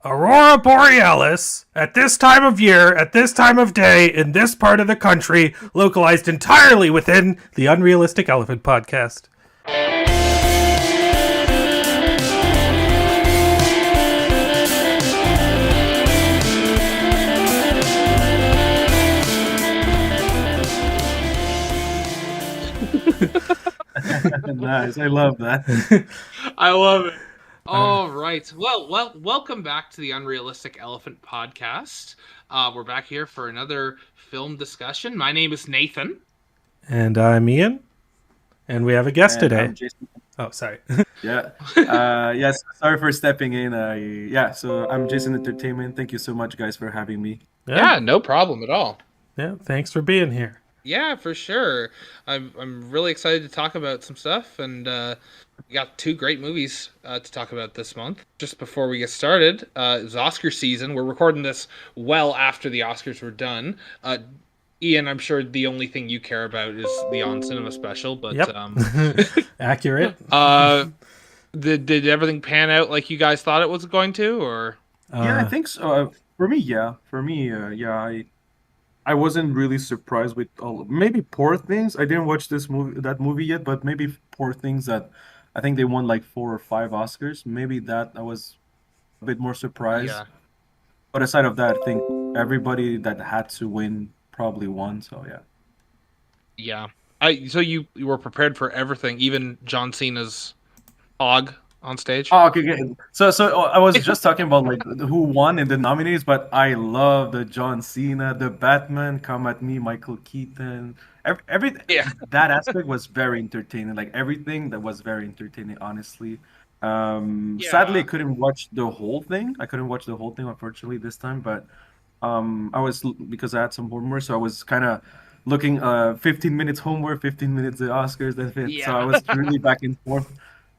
Aurora Borealis, at this time of year, at this time of day, in this part of the country, localized entirely within the Unrealistic Elephant Podcast. Nice, I love that. I love it. All right. Well, welcome back to the Unrealistic Elephant Podcast. We're back here for another film discussion. My name is Nathan. And I'm Ian. And we have a guest And today. I'm Jason. Oh, sorry. Yeah. Yes. Sorry for stepping in. So I'm Jason Entertainment. Thank you so much, guys, for having me. Yeah, no problem at all. Yeah, thanks for being here. Yeah, for sure. I'm really excited to talk about some stuff, and we got two great movies to talk about this month. Just before we get started, it's Oscar season. We're recording this well after the Oscars were done. Ian, I'm sure the only thing you care about is the On Cinema special, but Yep. Accurate. Did everything pan out like you guys thought it was going to, or? Yeah, I think so. For me, I wasn't really surprised with maybe Poor Things. I didn't watch that movie yet, but maybe Poor Things that I think they won like 4 or 5 Oscars. Maybe that I was a bit more surprised. Yeah. But aside of that, I think everybody that had to win probably won. So yeah. Yeah. So you were prepared for everything, even John Cena's hog on stage? Oh, okay. So I was just talking about like who won in the nominees, but I love the John Cena, the Batman, Come at Me, Michael Keaton. Every Yeah. that aspect was very entertaining. Like everything that was very entertaining, honestly. Sadly, I couldn't watch the whole thing. I couldn't watch the whole thing, unfortunately, this time. But because I had some homework, so I was kind of looking 15 minutes homework, 15 minutes the Oscars, that's it. So I was really back and forth.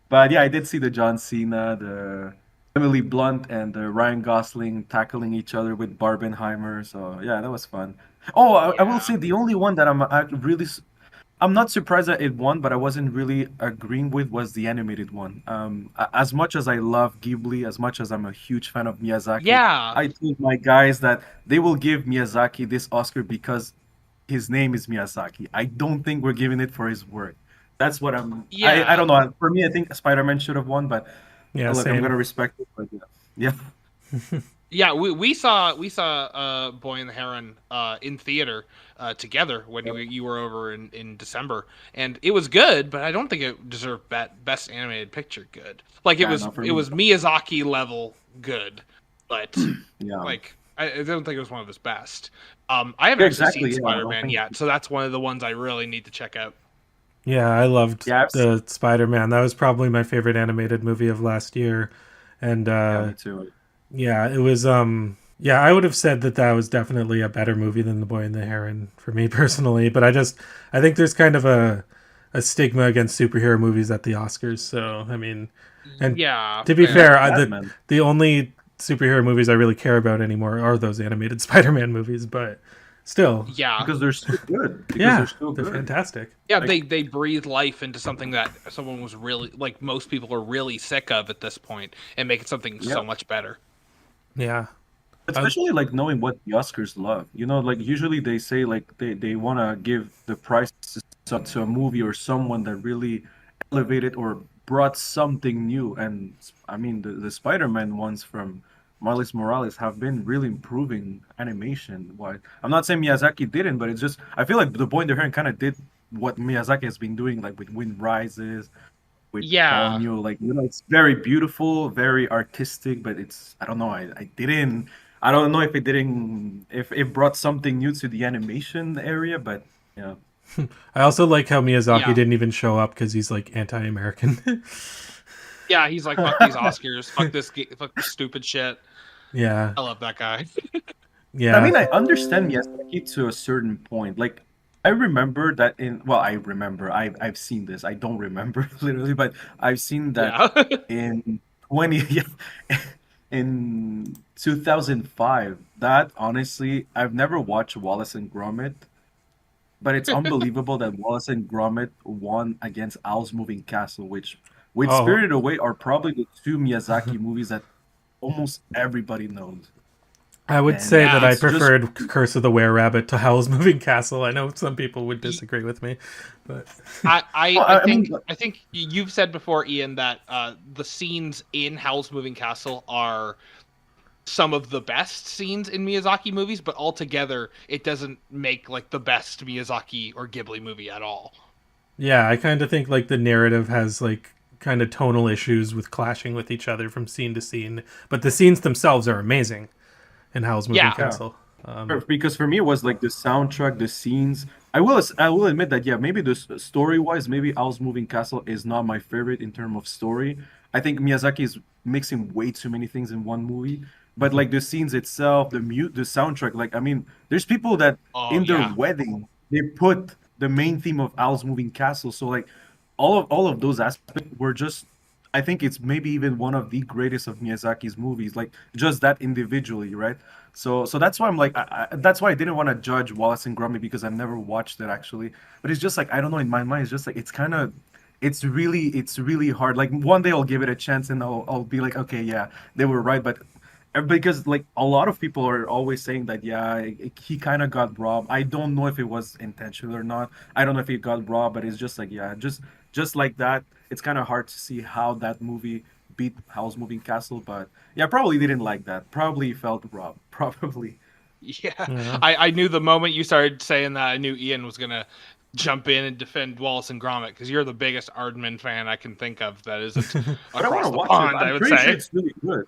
But yeah, I did see the John Cena, the Emily Blunt, and the Ryan Gosling tackling each other with Barbenheimer. So yeah, that was fun. Oh, I will say the only one that I'm not surprised that it won, but I wasn't really agreeing with was the animated one. As much as I love Ghibli, as much as I'm a huge fan of Miyazaki, Yeah. I told my guys that they will give Miyazaki this Oscar because his name is Miyazaki. I don't think we're giving it for his work. That's what I'm. I don't know. For me, I think Spider-Man should have won, but Yeah, look, I'm same. gonna respect it. But yeah. Yeah, we saw Boy and the Heron in theater together when you were over in December, and it was good, but I don't think it deserved best animated picture good. Like Yeah, it no, for it me. was Miyazaki level good, but Yeah. like I don't think it was one of his best. I haven't Yeah, actually exactly. seen Yeah, I don't Spider-Man think. yet, so that's one of the ones I really need to check out. Yeah, I loved Yeah, the Spider-Man. That was probably my favorite animated movie of last year. And yeah, me too. yeah, it was yeah, I would have said that was definitely a better movie than The Boy and the Heron for me personally, but I think there's kind of a stigma against superhero movies at the Oscars, so I mean, and Yeah, to be fair, Batman. the only superhero movies I really care about anymore are those animated Spider-Man movies, but still, yeah. Because they're so good. Because yeah, they're so they're good. fantastic. Yeah, they breathe life into something that someone was really like most people are really sick of at this point, and make it something so Yeah. much better. Yeah. Especially like knowing what the Oscars love. You know, like usually they say like they want to give the prize to a movie or someone that really elevated or brought something new. And I mean, the Spider-Man ones from Miles Morales have been really improving animation. Why? I'm not saying Miyazaki didn't, but it's just I feel like The Boy and the Heron kind of did what Miyazaki has been doing, like with Wind Rises, with Yeah. Ponyo. Like it's very beautiful, very artistic, but I don't know. I don't know if it didn't if it brought something new to the animation area, but yeah. I also like how Miyazaki Yeah. didn't even show up because he's like anti-American. Yeah, he's like, fuck these Oscars, fuck this stupid shit. Yeah, I love that guy. yeah. I mean, I understand Miyazaki to a certain point. Like, I remember that I've seen this. I don't remember literally, but I've seen that Yeah. in 20 in 2005. That honestly, I've never watched Wallace and Gromit, but it's unbelievable that Wallace and Gromit won against Owl's Moving Castle, which with Oh. Spirited Away are probably the two Miyazaki movies that almost everybody knows. I would And say that I it's just preferred Curse of the Were-Rabbit to Howl's Moving Castle. I know some people would disagree with me, but I, well, I I mean, think I think you've said before, Ian, that the scenes in Howl's Moving Castle are some of the best scenes in Miyazaki movies, but altogether it doesn't make like the best Miyazaki or Ghibli movie at all. yeah, I kind of think like the narrative has like kind of tonal issues with clashing with each other from scene to scene, but the scenes themselves are amazing in Howl's Moving Yeah. Castle. because for me it was like the soundtrack, the scenes. I will admit that, yeah, maybe the story wise, maybe Owl's Moving Castle is not my favorite in terms of story. I think Miyazaki is mixing way too many things in one movie. But like the scenes itself, the soundtrack, like I mean, there's people that Oh in their yeah. wedding they put the main theme of Owl's Moving Castle. So like all of those aspects were just, I think it's maybe even one of the greatest of Miyazaki's movies, like just that individually, right? So that's why I'm like, that's why I didn't want to judge Wallace and Gromit because I've never watched it actually. But it's just like I don't know, in my mind, it's just like it's kind of, it's really hard. Like one day I'll give it a chance and I'll be like, okay, yeah, they were right. But because like a lot of people are always saying that, yeah, he kind of got robbed. I don't know if it was intentional or not. I don't know if he got robbed, but it's just like, yeah, just like that. It's kind of hard to see how that movie beat Howl's Moving Castle. But yeah, probably didn't like that. Probably felt robbed. Probably. Yeah. Yeah. I knew the moment you started saying that, I knew Ian was gonna jump in and defend Wallace and Gromit because you're the biggest Aardman fan I can think of that isn't But I want across to the watch it. pond, I I'm would pretty sure say. it's really good.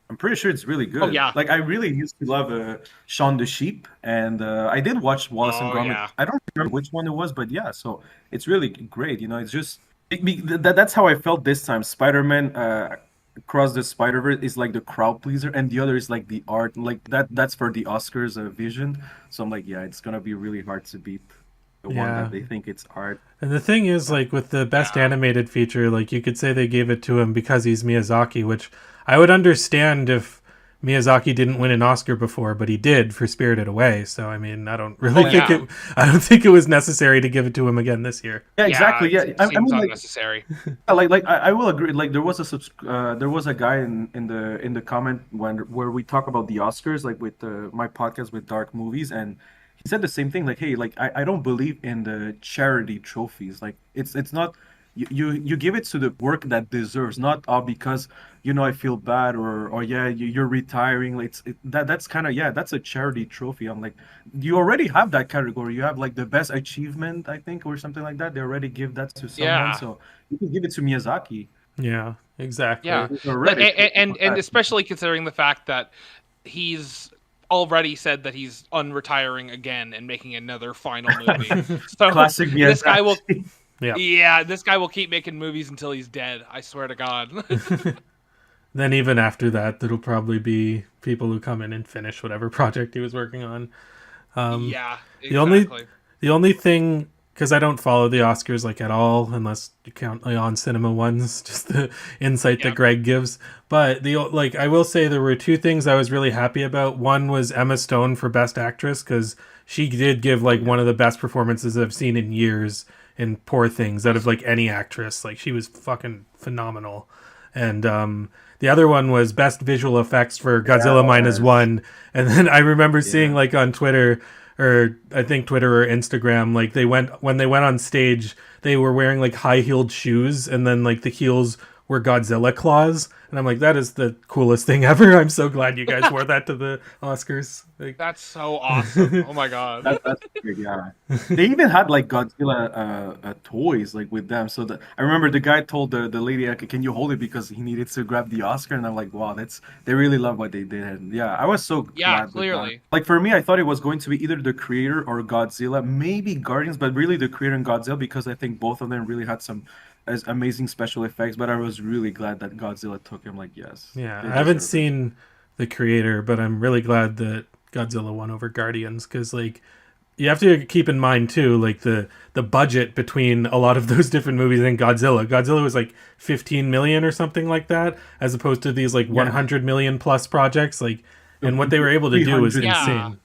I'm pretty sure it's really Oh good. yeah. Like I really used to love Shaun the Sheep, and I did watch Wallace and Oh Gromit. yeah. I don't remember which one it was, but yeah. So it's really great. It's just that's how I felt this time. Spider-Man Across the Spider-Verse is like the crowd pleaser, and the other is like the art. Like that's for the Oscars vision. So I'm like, yeah, it's gonna be really hard to beat the one Yeah. that they think it's art. And the thing is, like, with the best Yeah. animated feature, like, you could say they gave it to him because he's Miyazaki, which I would understand if Miyazaki didn't win an Oscar before, but he did for Spirited Away. So, I mean, I don't really Oh think yeah. I don't think it was necessary to give it to him again this year. Yeah, Yeah, exactly. Yeah, it I seems mean, like, unnecessary. yeah, like I will agree. Like there was a guy in the comment where we talk about the Oscars, like with my podcast with Dark Movies, and he said the same thing. Like, hey, like I don't believe in the charity trophies. Like it's not, you give it to the work that deserves, not because I feel bad, or yeah, you're retiring. Like that's kind of, yeah, that's a charity trophy. I'm like, you already have that category. You have like the best achievement, I think, or something like that. They already give that to someone, Yeah. so you can give it to Miyazaki. Yeah, exactly. Yeah. He's But already and especially considering the fact that he's already said that he's unretiring again and making another final movie. So classic this guy will Miyazaki. Yeah. yeah, this guy will keep making movies until he's dead. I swear to God. Then even after that, there'll probably be people who come in and finish whatever project he was working on. Yeah, The only exactly. the only thing, because I don't follow the Oscars like at all, unless you count on cinema ones, just the insight Yeah. that Greg gives. But I will say there were two things I was really happy about. One was Emma Stone for Best Actress, because she did give like one of the best performances I've seen in years in Poor Things out of like any actress. Like she was fucking phenomenal. And the other one was Best Visual Effects for Godzilla Minus Yes. One. And then I remember seeing Yeah. like on Twitter, or I think Twitter or Instagram, like when they went on stage, they were wearing like high-heeled shoes, and then like the heels were Godzilla claws. And I'm like, that is the coolest thing ever. I'm so glad you guys wore that to the Oscars. Like, That's so awesome. Oh my God. That's great, yeah. They even had like Godzilla toys like with them. So I remember the guy told the lady, like, "Can you hold it?" because he needed to grab the Oscar, and I'm like, wow, they really love what they did. And yeah, I was so Yeah, glad with that. clearly. Like for me, I thought it was going to be either the creator or Godzilla, maybe Guardians, but really the creator and Godzilla, because I think both of them really had some as amazing special effects. But I was really glad that Godzilla took him. Like, yes, yeah, they I haven't deserve it. seen the creator, but I'm really glad that Godzilla won over Guardians, because like you have to keep in mind too, like the budget between a lot of those different movies and Godzilla was like 15 million or something like that, as opposed to these like Yeah. 100 million plus projects, like, and what they were able to do was 300. Yeah. insane.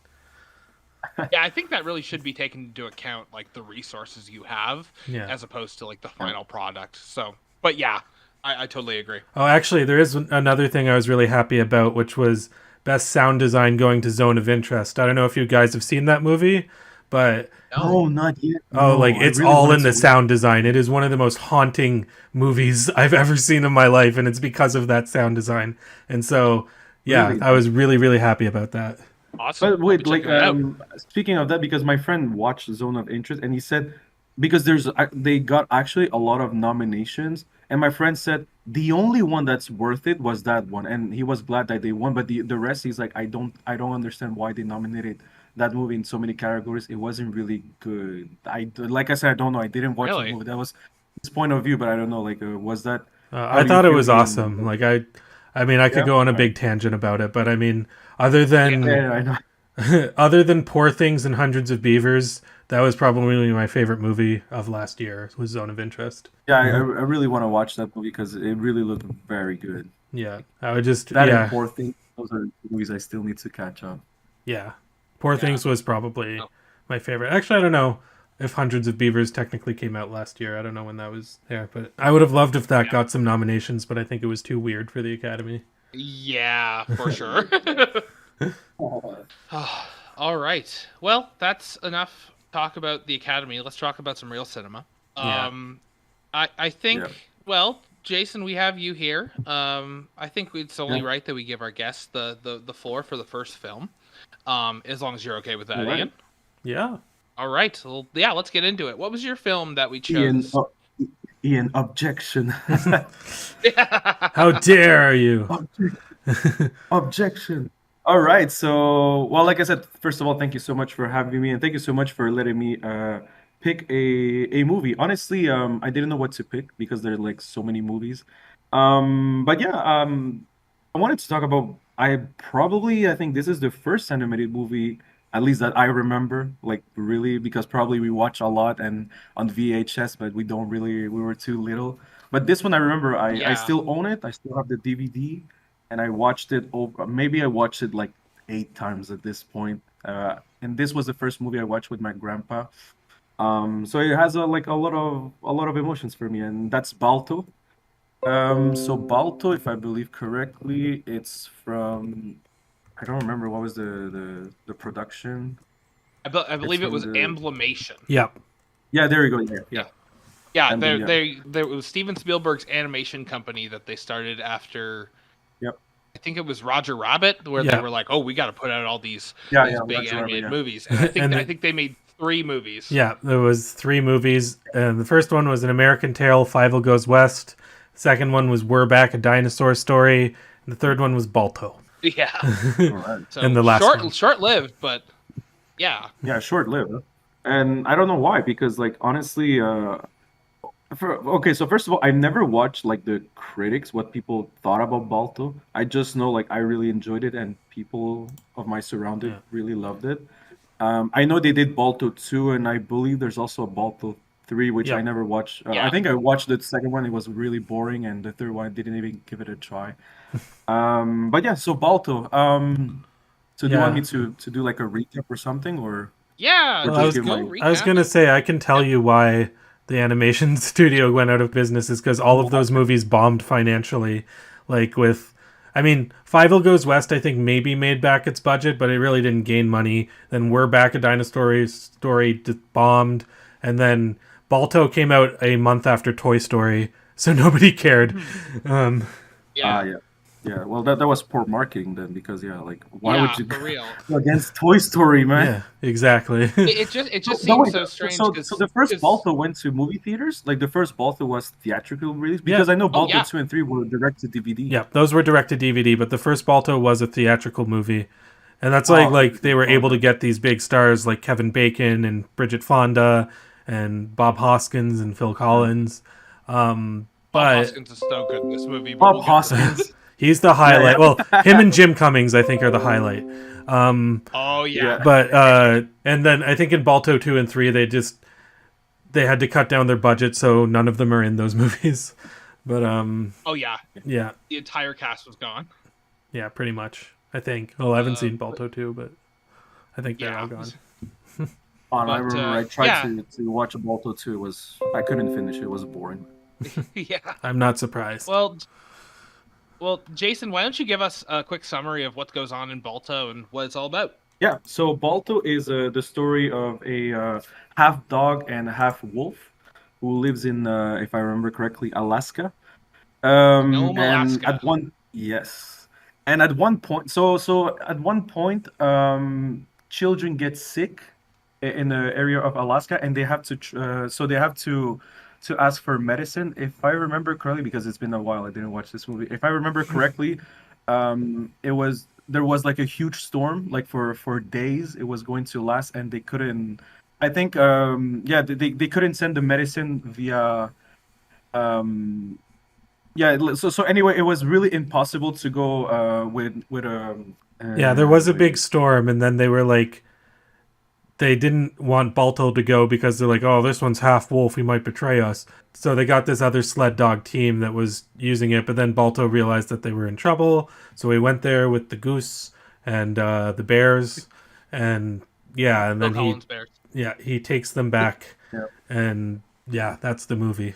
Yeah, I think that really should be taken into account, like the resources you have, Yeah. as opposed to like the final product. So, but yeah, I totally agree. Oh, actually, there is another thing I was really happy about, which was best sound design going to Zone of Interest. I don't know if you guys have seen that movie, but No, not yet. oh, like No, I it's really all wanted in the to. sound design. It is one of the most haunting movies I've ever seen in my life, and it's because of that sound design. And so, yeah, Really? I was really, really happy about that. Awesome. But I'll wait, be like checking it out. speaking of that, because my friend watched Zone of Interest and he said because they got actually a lot of nominations, and my friend said the only one that's worth it was that one, and he was glad that they won. But the rest, he's like, I don't understand why they nominated that movie in so many categories. It wasn't really good. Like I said, I don't know. I didn't watch the Really? movie. That was his point of view, but I don't know. Like, was that? How I do you thought it feel, was Ian? awesome. Like I mean, I could Yeah, go on a right. big tangent about it, but I mean, other Yeah. than Yeah, I know. other than Poor Things and Hundreds of Beavers, that was probably my favorite movie of last year. Was Zone of Interest. Yeah, I really want to watch that movie because it really looked very good. Yeah, I would just That and yeah Poor Things, those are movies I still need to catch up. yeah. Poor Yeah. Things was probably Oh. my favorite. Actually, I don't know if Hundreds of Beavers technically came out last year. I don't know when that was there, but I would have loved if that Yeah. got some nominations. But I think it was too weird for the Academy. Yeah, for sure. All right. Well, that's enough talk about the Academy. Let's talk about some real cinema. Yeah. I think, Yeah. well, Jason, we have you here. I think it's only Yeah. right that we give our guests the floor for the first film. As long as you're okay with that, All right. Ian. Yeah. All right. Well, yeah, let's get into it. What was your film that we Ian, chose? Ian, objection. How dare you? Objection. All right. So, well, like I said, first of all, thank you so much for having me, and thank you so much for letting me pick a movie. Honestly, I didn't know what to pick because there are like so many movies. But yeah, I wanted to talk about. I think this is the first animated movie, at least that I remember, like really, because probably we watch a lot and on VHS, but we were too little. But this one I remember, I Yeah. still own it. I still have the DVD, and I watched it over. Maybe I watched it like 8 times at this point. And this was the first movie I watched with my grandpa. So it has like a lot of emotions for me, and that's Balto. So Balto, if I believe correctly, it's from. I don't remember what was the production. I believe it from was the. Amblimation. Yep. Yeah, there you go. Yeah. Yeah, Emblem, yeah. it was Steven Spielberg's animation company that they started after. Yep. I think it was Roger Rabbit, where Yeah. they were like, "Oh, we got to put out all these Yeah, big Roger Rabbit, animated yeah. movies." And I think And I think they made 3 movies. Yeah, there was 3 movies, and the first one was An American Tale, Fievel Goes West. The second one was We're Back, A Dinosaur Story. And the third one was Balto. Yeah. All right. So And the last one. short-lived, but yeah. Yeah, short-lived. And I don't know why, because like honestly, so first of all, I never watched like the critics, what people thought about Balto. I just know like I really enjoyed it, and people of my surrounding Yeah. really loved it. I know they did Balto 2, and I believe there's also a Balto 3, which I Yeah. never watched. Yeah. I think I watched the second one; it was really boring, and the third one I didn't even give it a try. But yeah, so Balto. So do you want Yeah. me to do like a recap or something, or Yeah, Or Well, just give go my- I was recap gonna it. say I can tell you why the animation studio went out of business is because all of those movies bombed financially. Like with, I mean, Fievel Goes West, I think maybe made back its budget, but it really didn't gain money. Then We're Back, A Dinosaur Story bombed, and then Balto came out a month after Toy Story, so nobody cared. Yeah. yeah. Well, that was poor marketing then, because like why Yeah, would you for real? go against Toy Story, man? Yeah, exactly. It just No, seems wait, so strange. So 'cause- the first 'cause- Balto went to movie theaters. Like the first Balto was theatrical release, because I know Balto yeah. 2 and 3 were direct to DVD. Yeah, those were direct to DVD, but the first Balto was a theatrical movie. And that's like they were able to get these big stars like Kevin Bacon and Bridget Fonda and Bob Hoskins and Phil Collins. Bob But Hoskins is so good in this movie. but Bob we'll get to that. Hoskins. he's the highlight. Yeah. Well, him and Jim Cummings, I think, are the highlight. Oh yeah. But and then I think in Balto 2 and 3 they had to cut down their budget, so none of them are in those movies. But Oh yeah. yeah, The entire cast was gone. yeah, pretty much. I think. Well, I haven't seen Balto 2, but I think they're Yeah. all gone. I But, remember I tried yeah. to watch Balto 2. I couldn't finish it. It was boring. Yeah. I'm not surprised. Well, Jason, why don't you give us a quick summary of what goes on in Balto and what it's all about? Yeah, so Balto is the story of a half dog and half wolf who lives in, if I remember correctly, Alaska. Nome, And Alaska. at one yes, and at one point, so at one point, children get sick in the area of Alaska, and they have to so they have to ask for medicine. If I remember correctly, because it's been a while, I didn't watch this movie. If I remember correctly, it was there was like a huge storm, like for days. It was going to last, and they couldn't. I think yeah, they couldn't send the medicine via um yeah, so anyway, it was really impossible to go with Yeah, there was a big wait. storm, and then they were like, they didn't want Balto to go because they're like, oh, this one's half wolf, he might betray us. So they got this other sled dog team that was using it, but then Balto realized that they were in trouble, so he went there with the goose and the bears, and yeah, and Phil then Collins Bears. he takes them back, Yeah, and yeah, that's the movie.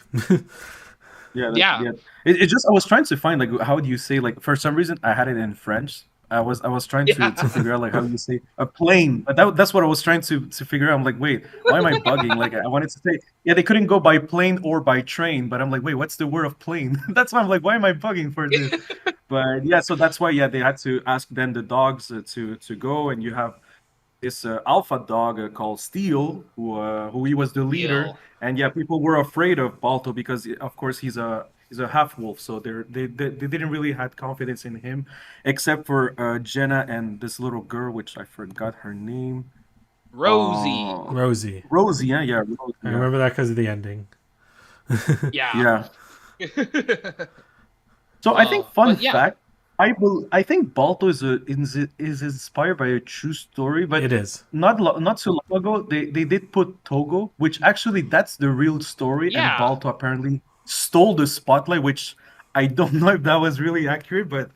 Yeah. yeah. It just I was trying to find like how do you say like for some reason I had it in French. I was trying Yeah. to figure out like how do you say a plane. But that's what I was trying to figure out. I'm like, wait, why am I bugging? Like I wanted to say, yeah, they couldn't go by plane or by train, but I'm like, wait, what's the word of plane? That's why I'm like, why am I bugging for this? But yeah, so that's why yeah they had to ask then the dogs to go, and you have this alpha dog called Steel, who he was the leader, Deal. and yeah, people were afraid of Balto because of course he's a half wolf, so they didn't really had confidence in him, except for Jenna and this little girl, which I forgot her name. Rosie. Rosie. Rosie, yeah, Rosie, I yeah, remember that because of the ending. Yeah. yeah. So I think fun But yeah. fact, I think Balto is inspired by a true story, but It is. not so long ago they did put Togo, which actually that's the real story, and Yeah. Balto apparently stole the spotlight, which I don't know if that was really accurate, but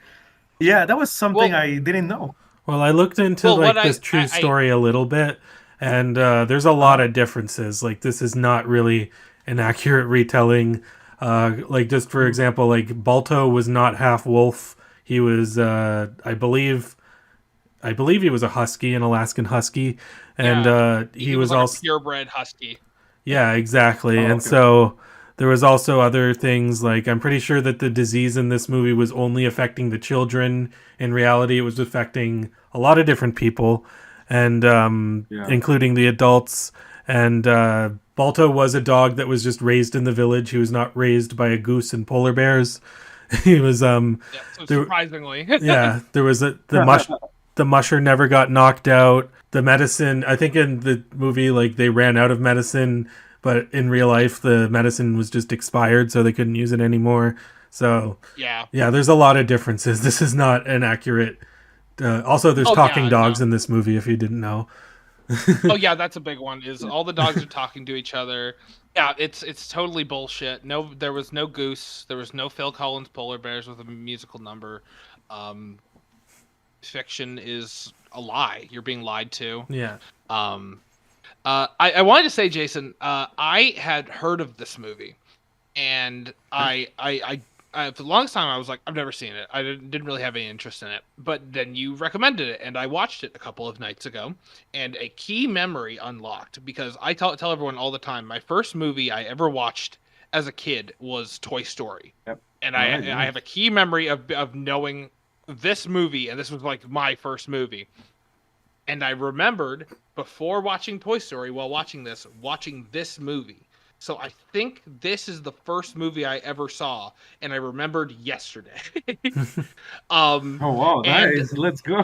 yeah, that was something Well, I didn't know. Well, I looked into what like this true I story a little bit, and there's a lot Uh-huh. of differences. Like this is not really an accurate retelling. Like just for Mm. example, like Balto was not half wolf. He was, I believe he was a husky, an Alaskan husky, and yeah, he he was was like a also, purebred husky. yeah, exactly. Oh, And okay, okay. so there was also other things like I'm pretty sure that the disease in this movie was only affecting the children. In reality, it was affecting a lot of different people, and Yeah. including the adults. And Balto was a dog that was just raised in the village. He was not raised by a goose and polar bears. He was Yeah, so there. surprisingly. Yeah, there was the musher never got knocked out. The medicine, I think in the movie, like they ran out of medicine, but in real life, the medicine was just expired, so they couldn't use it anymore. So Yeah. yeah, there's a lot of differences. This is not an accurate. Also, there's Oh talking yeah, no. dogs in this movie. If you didn't know. Oh yeah, that's a big one. Is all the dogs are talking to each other. Yeah, it's totally bullshit. No, there was no goose. There was no Phil Collins polar bears with a musical number. Um, Fiction is a lie. You're being lied to. Yeah. Um, I wanted to say, Jason, I had heard of this movie, and for the longest time I was like, I've never seen it. I didn't really have any interest in it. But then you recommended it, and I watched it a couple of nights ago, and a key memory unlocked because I tell everyone all the time, my first movie I ever watched as a kid was Toy Story, Yep. and All right, I have a key memory of knowing this movie, and this was like my first movie. And I remembered before watching Toy Story, while watching this movie. So I think this is the first movie I ever saw, and I remembered yesterday. um, Oh wow, and nice. Let's go.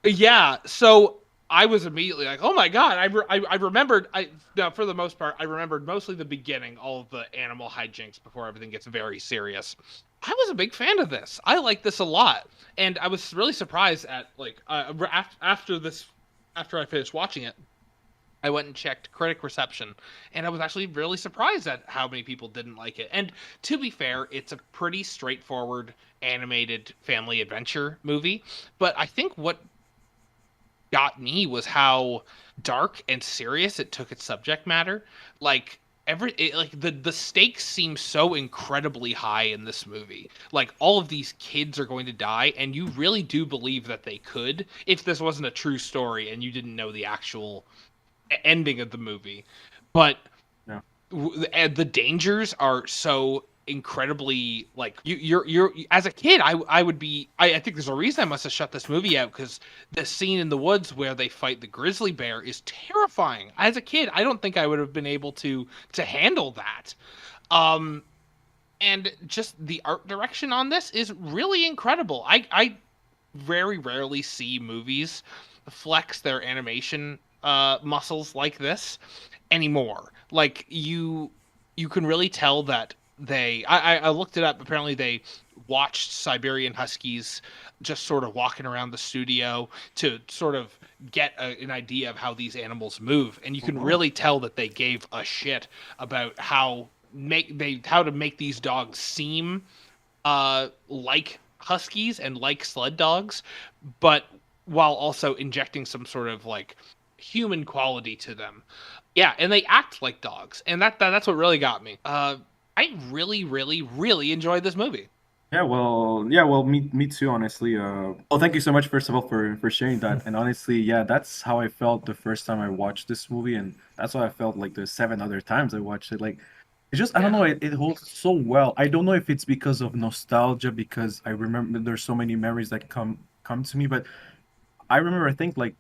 yeah, so I was immediately like, "Oh my god!" I remembered. Now, for the most part, I remembered mostly the beginning, all of the animal hijinks before everything gets very serious. I was a big fan of this. I like this a lot, and I was really surprised at like after this, after I finished watching it, I went and checked critic reception, and I was actually really surprised at how many people didn't like it. And to be fair, it's a pretty straightforward animated family adventure movie, but I think what got me was how dark and serious it took its subject matter. Like like the stakes seem so incredibly high in this movie. Like all of these kids are going to die, and you really do believe that they could if this wasn't a true story and you didn't know the actual ending of the movie. But Yeah. and the dangers are so incredibly like you're as a kid I would be I think there's a reason I must have shut this movie out, because the scene in the woods where they fight the grizzly bear is terrifying. As a kid, I don't think I would have been able to handle that. um and just the art direction on this is really incredible. I very rarely see movies flex their animation muscles like this anymore. Like you can really tell that I looked it up. Apparently they watched Siberian Huskies just sort of walking around the studio to sort of get an idea of how these animals move, and you can really tell that they gave a shit about how to make these dogs seem like huskies and like sled dogs, but while also injecting some sort of like human quality to them. Yeah, and they act like dogs, and that's what really got me. I really, really, really enjoyed this movie. Yeah, well, me too, honestly. Well, thank you so much, first of all, for sharing that. And honestly, yeah, that's how I felt the first time I watched this movie, and that's how I felt like the 7 other times I watched it. Like, it's just I don't know, it holds so well. I don't know if it's because of nostalgia, because I remember there's so many memories that come to me, but I remember, I think, like,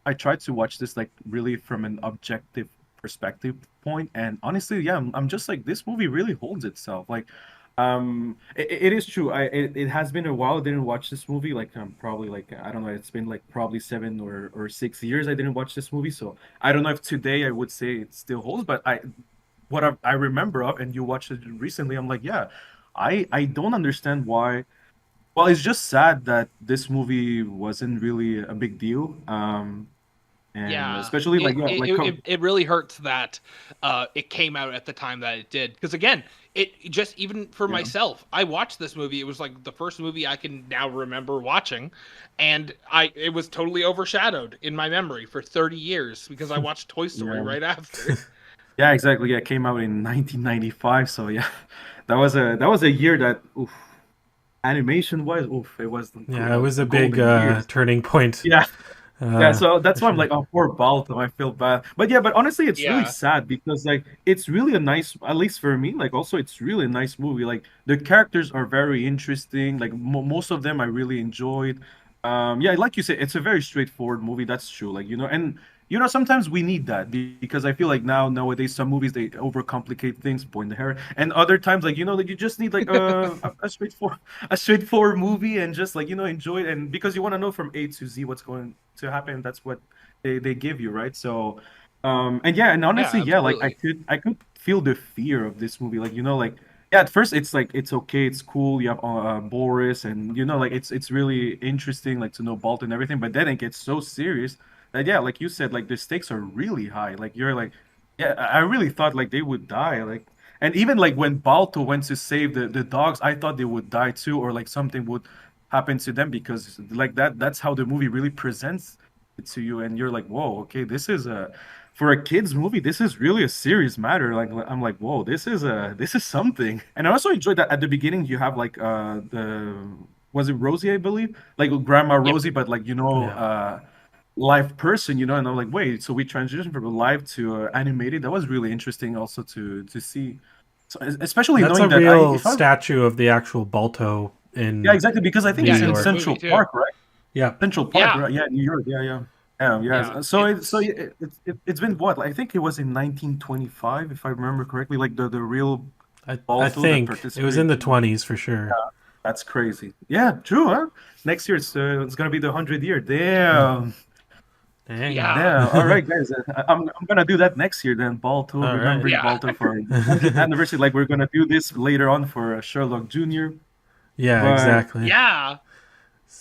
I tried to watch this like really from an objective perspective point, and honestly, yeah, I'm just like this movie really holds itself. Like, it is true. It has been a while. I didn't watch this movie. Like, probably like I don't know. It's been like probably 7 or 6 years I didn't watch this movie. So I don't know if today I would say it still holds. But I remember of, and you watched it recently. I'm like, yeah, I don't understand why. Well, it's just sad that this movie wasn't really a big deal. And Yeah, especially like, yeah, like it really hurts that it came out at the time that it did. Because again, it just even for yeah. myself, I watched this movie. It was like the first movie I can now remember watching, and it was totally overshadowed in my memory for 30 years because I watched Toy Story Yeah. right after. Yeah, exactly. Yeah, it came out in 1995. So yeah, that was a year that, oof, animation wise, oof, it was Yeah, it was a big golden years. turning point. Yeah, yeah. So that's For why I'm sure. like, oh, poor Balto. I feel bad. But honestly, it's really Yeah, sad because like it's really a nice, at least for me. Like also, it's really a nice movie. Like the characters are very interesting. Like most of them I really enjoyed. Yeah, like you said, it's a very straightforward movie. That's true. Like, and sometimes we need that because I feel like nowadays some movies they overcomplicate things, point the hair, and other times like like you just need like a straightforward movie and just like enjoy it, and because you want to know from A to Z what's going to happen. That's what they give you, right? So, and yeah, and yeah, honestly, yeah, like I absolutely. could I could feel the fear of this movie, like like yeah, at first it's like it's okay, it's cool. You have Boris, and like it's really interesting, like to know Balto and everything. But then it gets so serious that yeah, like you said, like the stakes are really high. Like you're like, yeah, I really thought like they would die. Like, and even like when Balto went to save the dogs, I thought they would die too, or like something would happen to them because like that's how the movie really presents it to you, and you're like, whoa, okay, this is a for a kids movie, this is really a serious matter. Like I'm like, whoa, this is something. And I also enjoyed that at the beginning you have like the was it Rosie, I believe, like Grandma Yep. Rosie, but like Yeah, live person, and I'm like, wait, so we transitioned from live to animated. That was really interesting also to see, so, especially that's a knowing that I real if I statue of the actual Balto yeah, in exactly, because I think New Yeah, it's in in the York. movie Central too. Park, right? Yeah, Central Park, Yeah, right? Yeah, New York. Yeah, yeah. yeah. So It's it's been what? Like, I think it was in 1925, if I remember correctly. Like the real I Balto that think it was in participated. the 20s for sure. That's crazy. Yeah, true, huh? Next year it's gonna be the 100th year. Damn. Dang. yeah, Damn. All right, guys. I'm gonna do that next year then. Balto, All right. remembering yeah, Balto for 100th anniversary. Like we're gonna do this later on for Sherlock Jr. Yeah, But exactly. yeah.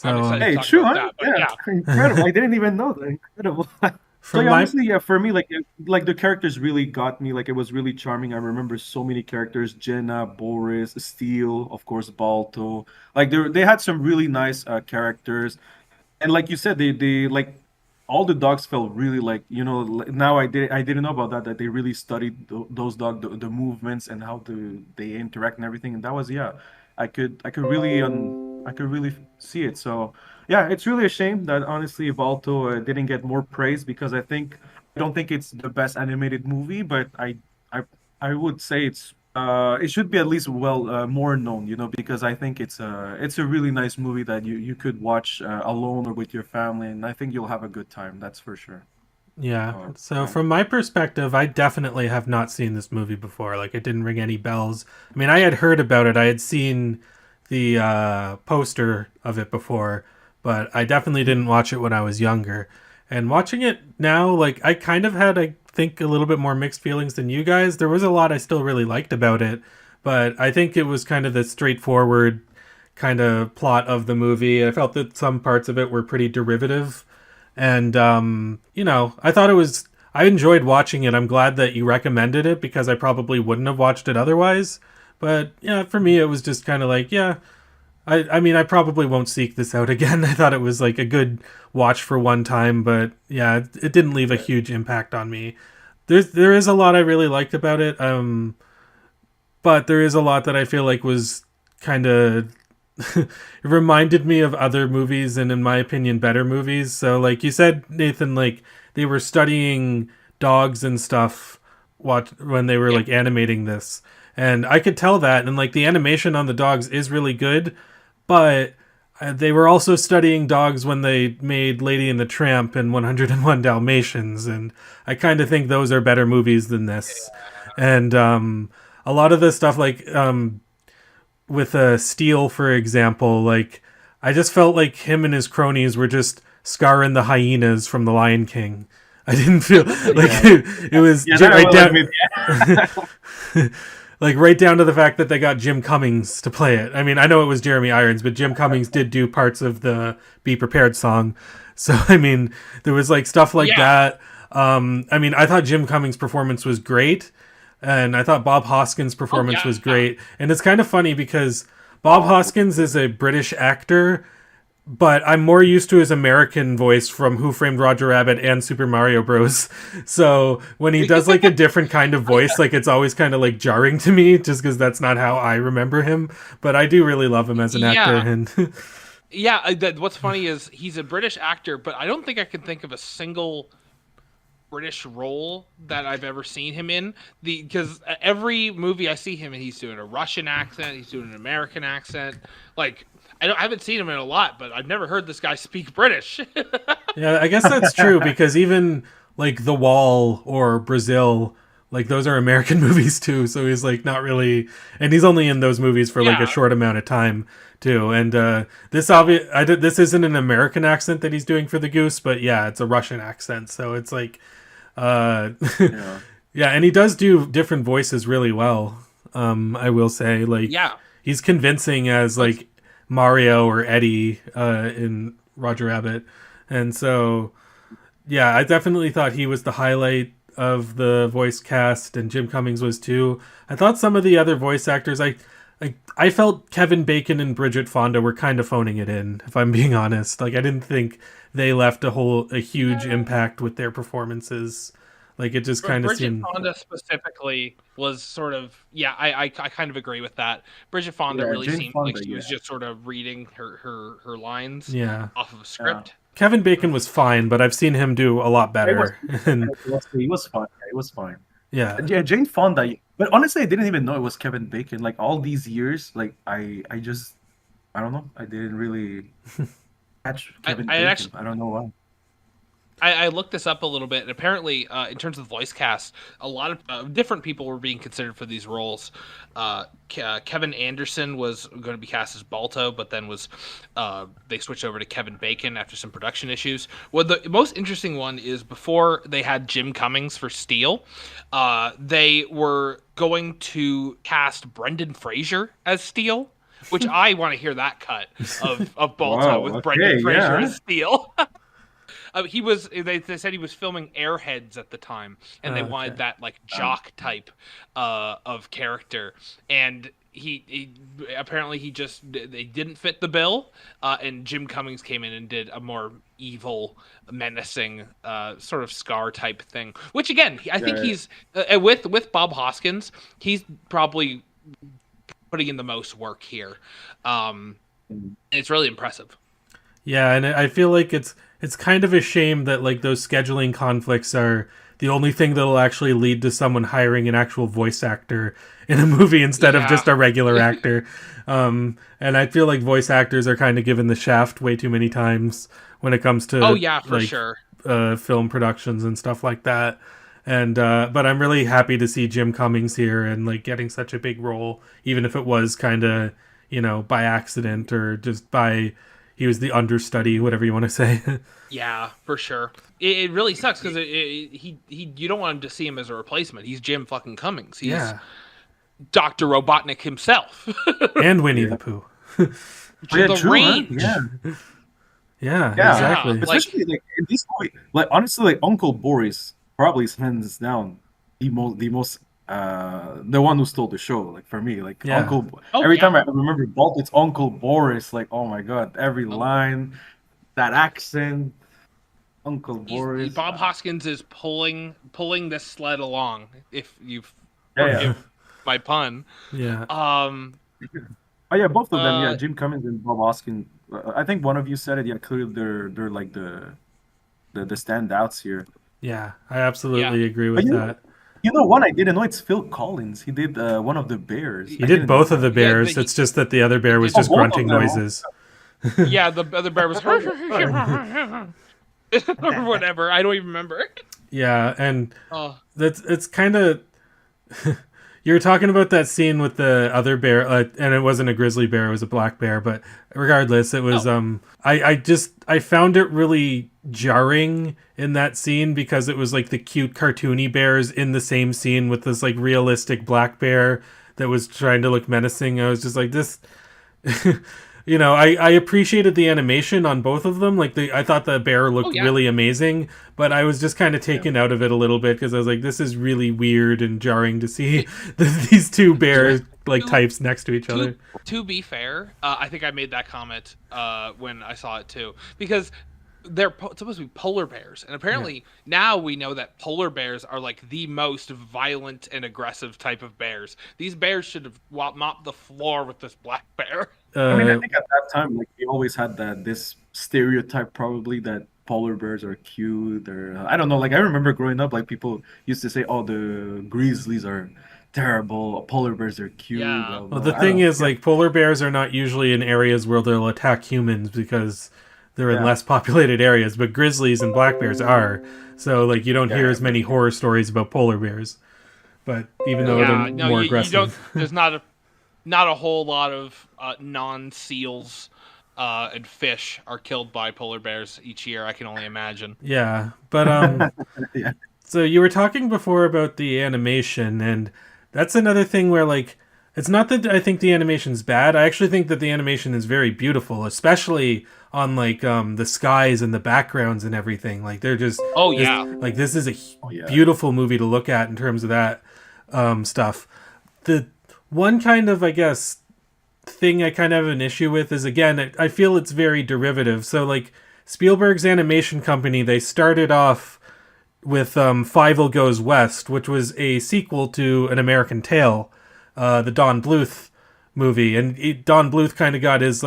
I'm So excited to hey, talk true, about huh? that. But Yeah, yeah, incredible. I didn't even know that. Incredible. So from yeah, my honestly, yeah, for me, like like the characters really got me. Like it was really charming. I remember so many characters: Jenna, Boris, Steele, of course, Balto. Like they had some really nice characters, and like you said, they like. all the dogs felt really like, now I didn't know about that they really studied those the movements and how they interact and everything, and that was, yeah, I could really see it. So yeah, it's really a shame that honestly Balto didn't get more praise, because I don't think it's the best animated movie, but I I would say it should be at least more known, because I think it's a really nice movie that you could watch alone or with your family, and I think you'll have a good time. That's for sure. Yeah. So Yeah. from my perspective, I definitely have not seen this movie before. Like, it didn't ring any bells. I mean, I had heard about it. I had seen the poster of it before, but I definitely didn't watch it when I was younger. And watching it now, like, I kind of had, I think, a little bit more mixed feelings than you guys. There was a lot I still really liked about it, but I think it was kind of the straightforward kind of plot of the movie. I felt that some parts of it were pretty derivative, and I thought it was, I enjoyed watching it. I'm glad that you recommended it, because I probably wouldn't have watched it otherwise. But yeah, for me it was just kind of like, yeah, I mean, I probably won't seek this out again. I thought it was like a good watch for one time, but yeah, it didn't leave a huge impact on me. There is a lot I really liked about it, but there is a lot that I feel like was kind of it reminded me of other movies, and in my opinion better movies. So like you said, Nathan, like they were studying dogs and stuff when they were like animating this, and I could tell that, and like the animation on the dogs is really good, but they were also studying dogs when they made Lady and the Tramp and 101 Dalmatians, and I kind of think those are better movies than this. And a lot of the stuff, like with Steel, for example, like I just felt like him and his cronies were just scarring the hyenas from The Lion King. I didn't feel like it was right down, like right down to the fact that they got Jim Cummings to play it. I mean, I know it was Jeremy Irons, but Jim Cummings did do parts of the "Be Prepared" song. So I mean, there was like stuff like that. I mean, I thought Jim Cummings' performance was great, and I thought Bob Hoskins' performance was great. And it's kind of funny because Bob Hoskins is a British actor, but I'm more used to his American voice from Who Framed Roger Rabbit and Super Mario Bros. So when he does like a different kind of voice, like it's always kind of like jarring to me, just because that's not how I remember him. But I do really love him as an actor. And what's funny is he's a British actor, but I don't think I can think of a single British role that I've ever seen him in. Because every movie I see him in, he's doing a Russian accent, he's doing an American accent. Like, I haven't seen him in a lot, but I've never heard this guy speak British. Yeah, I guess that's true, because even like The Wall or Brazil, like those are American movies too. So he's like not really, and he's only in those movies for like a short amount of time too. And this isn't an American accent that he's doing for the Goose, but yeah, it's a Russian accent. So it's like, yeah, and he does do different voices really well. I will say, like, he's convincing as like Mario or Eddie in Roger Rabbit. And so, yeah, I definitely thought he was the highlight of the voice cast, and Jim Cummings was too. I thought some of the other voice actors, I felt Kevin Bacon and Bridget Fonda were kind of phoning it in, if I'm being honest. Like, I didn't think they left a huge impact with their performances. Like, it just kind of seemed... Bridget Fonda specifically was sort of... Yeah, I kind of agree with that. Bridget Fonda really seemed like she was just sort of reading her lines off of a script. Kevin Bacon was fine, but I've seen him do a lot better. He was fine. He was fine. Yeah. Yeah, Jane Fonda. But honestly, I didn't even know it was Kevin Bacon. Like, all these years, like, I don't know. I didn't really catch Kevin Bacon. I don't know why. I looked this up a little bit, and apparently, in terms of voice cast, a lot of different people were being considered for these roles. Kevin Anderson was going to be cast as Balto, but then they switched over to Kevin Bacon after some production issues. Well, the most interesting one is before they had Jim Cummings for Steel, they were going to cast Brendan Fraser as Steel, which I want to hear that cut of Balto with Brendan Fraser as Steel. They said he was filming Airheads at the time, and they wanted that like jock type of character. And he apparently they didn't fit the bill, and Jim Cummings came in and did a more evil, menacing sort of Scar type thing. Which again, I think he's with Bob Hoskins, he's probably putting in the most work here. It's really impressive. Yeah, and I feel like it's kind of a shame that like those scheduling conflicts are the only thing that'll actually lead to someone hiring an actual voice actor in a movie instead of just a regular actor. And I feel like voice actors are kind of given the shaft way too many times when it comes to sure. Film productions and stuff like that. And but I'm really happy to see Jim Cummings here and like getting such a big role, even if it was kind of, by accident or just by he was the understudy, whatever you want to say. Yeah, for sure. It really sucks because you don't want him to see him as a replacement. He's Jim fucking Cummings. He's Dr. Robotnik himself. And Winnie the Pooh. The range. Huh? Yeah, exactly. Especially like in this movie, like honestly, like Uncle Boris probably is hands down the most the one who stole the show. Like for me, like Uncle. Every time I remember Balto, it's Uncle Boris. Like oh my god, every line, that accent, Uncle Boris. Bob Hoskins is pulling this sled along. If you forgive my pun. Yeah. Oh yeah, both of them. Yeah, Jim Cummings and Bob Hoskins. I think one of you said it. Yeah, clearly they're like the standouts here. Yeah, I absolutely agree with that. You know what? I didn't know it's Phil Collins. He did one of the bears. He did both of the bears. It's just that the other bear was just grunting noises. Yeah, the other bear was or whatever. I don't even remember. Yeah, and it's kind of. You were talking about that scene with the other bear, and it wasn't a grizzly bear; it was a black bear. But regardless, it was. I found it really jarring in that scene because it was like the cute cartoony bears in the same scene with this like realistic black bear that was trying to look menacing. I was just like this. I appreciated the animation on both of them. Like I thought the bear looked really amazing, but I was just kind of taken out of it a little bit because I was like, this is really weird and jarring to see these two bear types next to each other. To be fair, I think I made that comment when I saw it too, because they're supposed to be polar bears, and apparently now we know that polar bears are like the most violent and aggressive type of bears. These bears should have mopped the floor with this black bear. I mean, I think at that time, like we always had this stereotype, probably that polar bears are cute, or I don't know. Like I remember growing up, like people used to say, "Oh, the grizzlies are terrible. Polar bears are cute." Yeah. Well, the thing is, like polar bears are not usually in areas where they'll attack humans because they're in less populated areas, but grizzlies and black bears are. So, like, you don't hear as many horror stories about polar bears. But even though they're more aggressive. There's not a whole lot of non-seals and fish are killed by polar bears each year, I can only imagine. Yeah, but so you were talking before about the animation, and that's another thing where, like, it's not that I think the animation's bad. I actually think that the animation is very beautiful, especially on like the skies and the backgrounds and everything. Like they're just this is a beautiful movie to look at in terms of that stuff. The one kind of thing I kind of have an issue with is again I feel it's very derivative. So like Spielberg's animation company, they started off with Fievel Goes West, which was a sequel to An American Tail. The Don Bluth movie, and Don Bluth kind of got his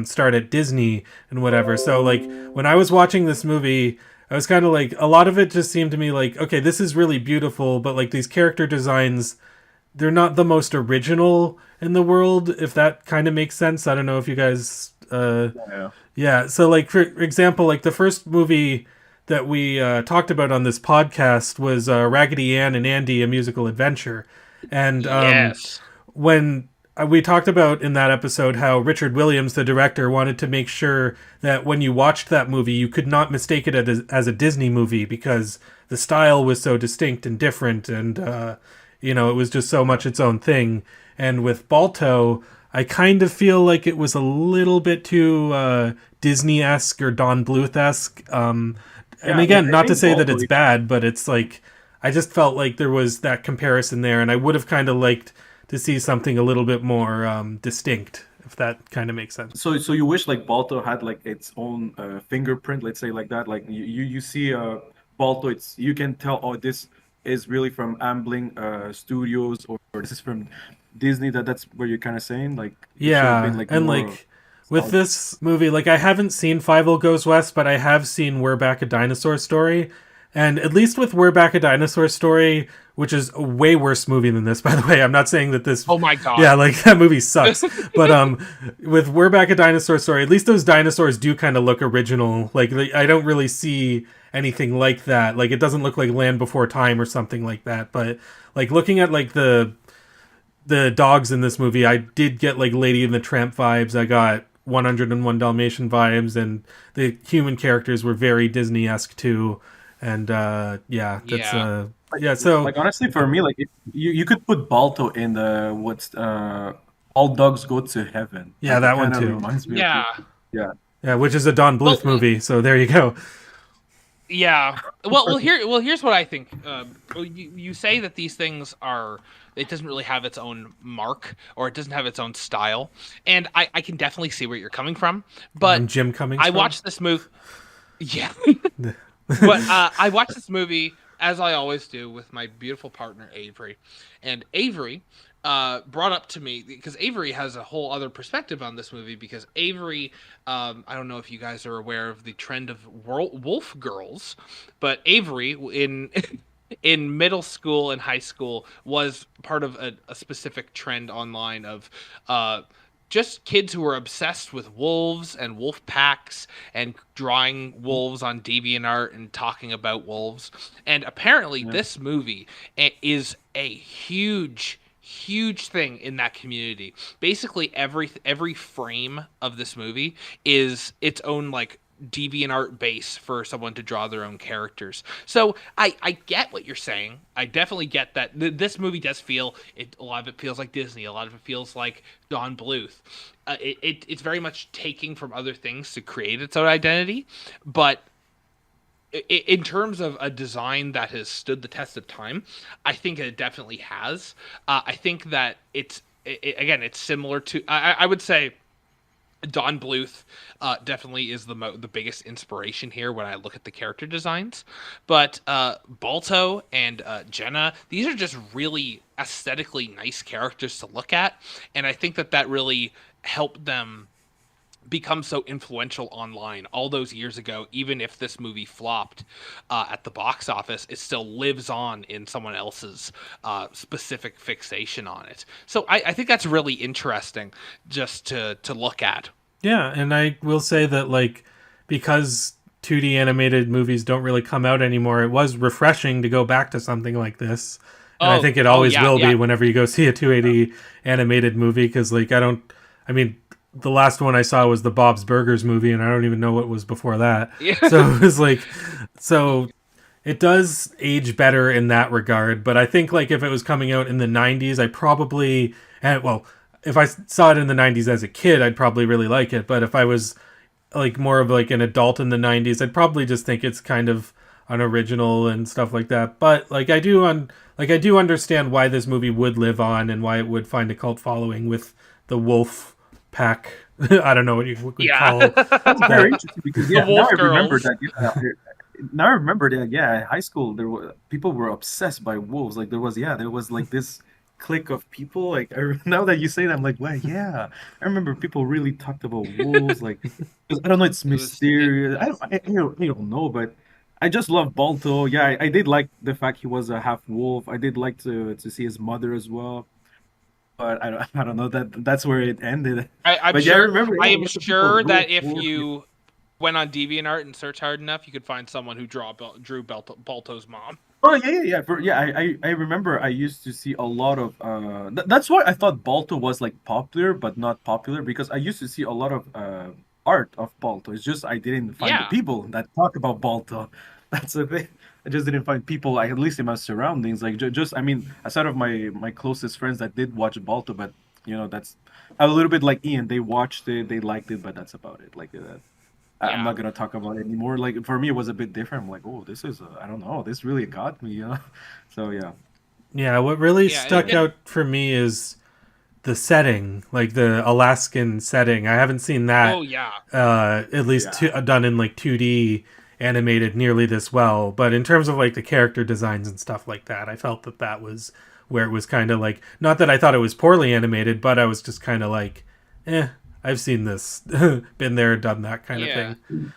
start at Disney and whatever. So like when I was watching this movie, I was kind of like, a lot of it just seemed to me like, okay, this is really beautiful, but like these character designs, they're not the most original in the world, if that kind of makes sense. I don't know if you guys so like for example, like the first movie that we talked about on this podcast was Raggedy Ann and Andy: A Musical Adventure. And when we talked about in that episode how Richard Williams, the director, wanted to make sure that when you watched that movie, you could not mistake it as a Disney movie because the style was so distinct and different, and it was just so much its own thing. And with Balto, I kind of feel like it was a little bit too Disney-esque or Don Bluth-esque. And again, not to say that it's bad, but it's like I just felt like there was that comparison there, and I would have kind of liked to see something a little bit more distinct, if that kind of makes sense. So you wish like Balto had like its own fingerprint, let's say like that. Like you see Balto, it's you can tell, oh, this is really from Ambling Studios, or this is from Disney. That's what you're kind of saying. Like it should have been Yeah, like and more. like with this movie, like I haven't seen Five O Goes West, but I have seen We're Back a Dinosaur Story. And at least with We're Back a Dinosaur Story, which is a way worse movie than this, by the way. I'm not saying that this Oh my god. Yeah, like that movie sucks. But with We're Back a Dinosaur Story, at least those dinosaurs do kind of look original. Like I don't really see anything like that. Like it doesn't look like Land Before Time or something like that. But like looking at like the dogs in this movie, I did get like Lady and the Tramp vibes. I got 101 Dalmatian vibes, and the human characters were very Disney-esque too. And yeah, that's Yeah. So Like honestly, for me, like if you could put Balto in the what's All Dogs Go to Heaven. Yeah, Like, that it one kinda too. Reminds me Yeah. of it. yeah, which is a Don Bluth movie. So there you go. Yeah. Well, here's what I think. You say that these things are. It doesn't really have its own mark, or it doesn't have its own style, and I can definitely see where you're coming from. But Jim Cummings. I watched this movie. Yeah. But I watched this movie, as I always do, with my beautiful partner Avery, and Avery brought up to me, because Avery has a whole other perspective on this movie, because Avery, I don't know if you guys are aware of the trend of wolf girls, but Avery in middle school and high school was part of a specific trend online of just kids who were obsessed with wolves and wolf packs and drawing wolves on DeviantArt and talking about wolves. And apparently this movie is a huge thing in that community. Basically every frame of this movie is its own like DeviantArt base for someone to draw their own characters. So I get what you're saying. I definitely get that this movie does feel a lot of it feels like Disney. A lot of it feels like Don Bluth. It's very much taking from other things to create its own identity, but in terms of a design that has stood the test of time, I think it definitely has. I think that again, it's similar to I would say Don Bluth definitely is the biggest inspiration here when I look at the character designs. But Balto and Jenna, these are just really aesthetically nice characters to look at. And I think that really helped them become so influential online all those years ago. Even if this movie flopped at the box office, it still lives on in someone else's specific fixation on it. So I think that's really interesting just to look at. Yeah, and I will say that like because 2D animated movies don't really come out anymore, it was refreshing to go back to something like this. And I think it always will be whenever you go see a 280 animated movie, because like I mean, the last one I saw was the Bob's Burgers movie, and I don't even know what was before that. Yeah. So it was like, so it does age better in that regard. But I think like if it was coming out in the 90s, I probably, if I saw it in the 90s as a kid, I'd probably really like it. But if I was like more of like an adult in the 90s, I'd probably just think it's kind of unoriginal and stuff like that. But like I do understand why this movie would live on and why it would find a cult following with the wolf pack. I don't know what you would call it. That's very interesting, because now I remember girls. that. Now I remember that. Yeah, in high school people were obsessed by wolves. Like there was like this clique of people. Like now that you say that, I'm like, well, yeah, I remember people really talked about wolves. Like 'cause I don't know, it's mysterious. I don't know, but I just love Balto. Yeah, I did like the fact he was a half wolf. I did like to see his mother as well. But I don't know, that's where it ended. I'm But sure. yeah, I remember. I Yeah, am lots of sure people that really if wolf. you went on DeviantArt and searched hard enough, you could find someone who drew Balto's mom. Oh yeah. I remember I used to see a lot of. That's why I thought Balto was like popular, but not popular, because I used to see a lot of art of Balto. It's just I didn't find the people that talk about Balto. That's the thing. I just didn't find people, at least in my surroundings. Like just I mean, aside of my closest friends that did watch Balto, but that's a little bit like Ian. They watched it, they liked it, but that's about it. Like that. I'm not gonna talk about it anymore. Like for me, it was a bit different. I'm like, oh, this is I don't know. This really got me, So yeah. Yeah, what really Yeah, and stuck out for me is the setting, like the Alaskan setting. I haven't seen that oh yeah, at least done in like 2D animated nearly this well. But in terms of like the character designs and stuff like that, I felt that that was where it was kind of like, not that I thought it was poorly animated, but I was just kind of like, I've seen this, been there, done that kind of yeah. thing.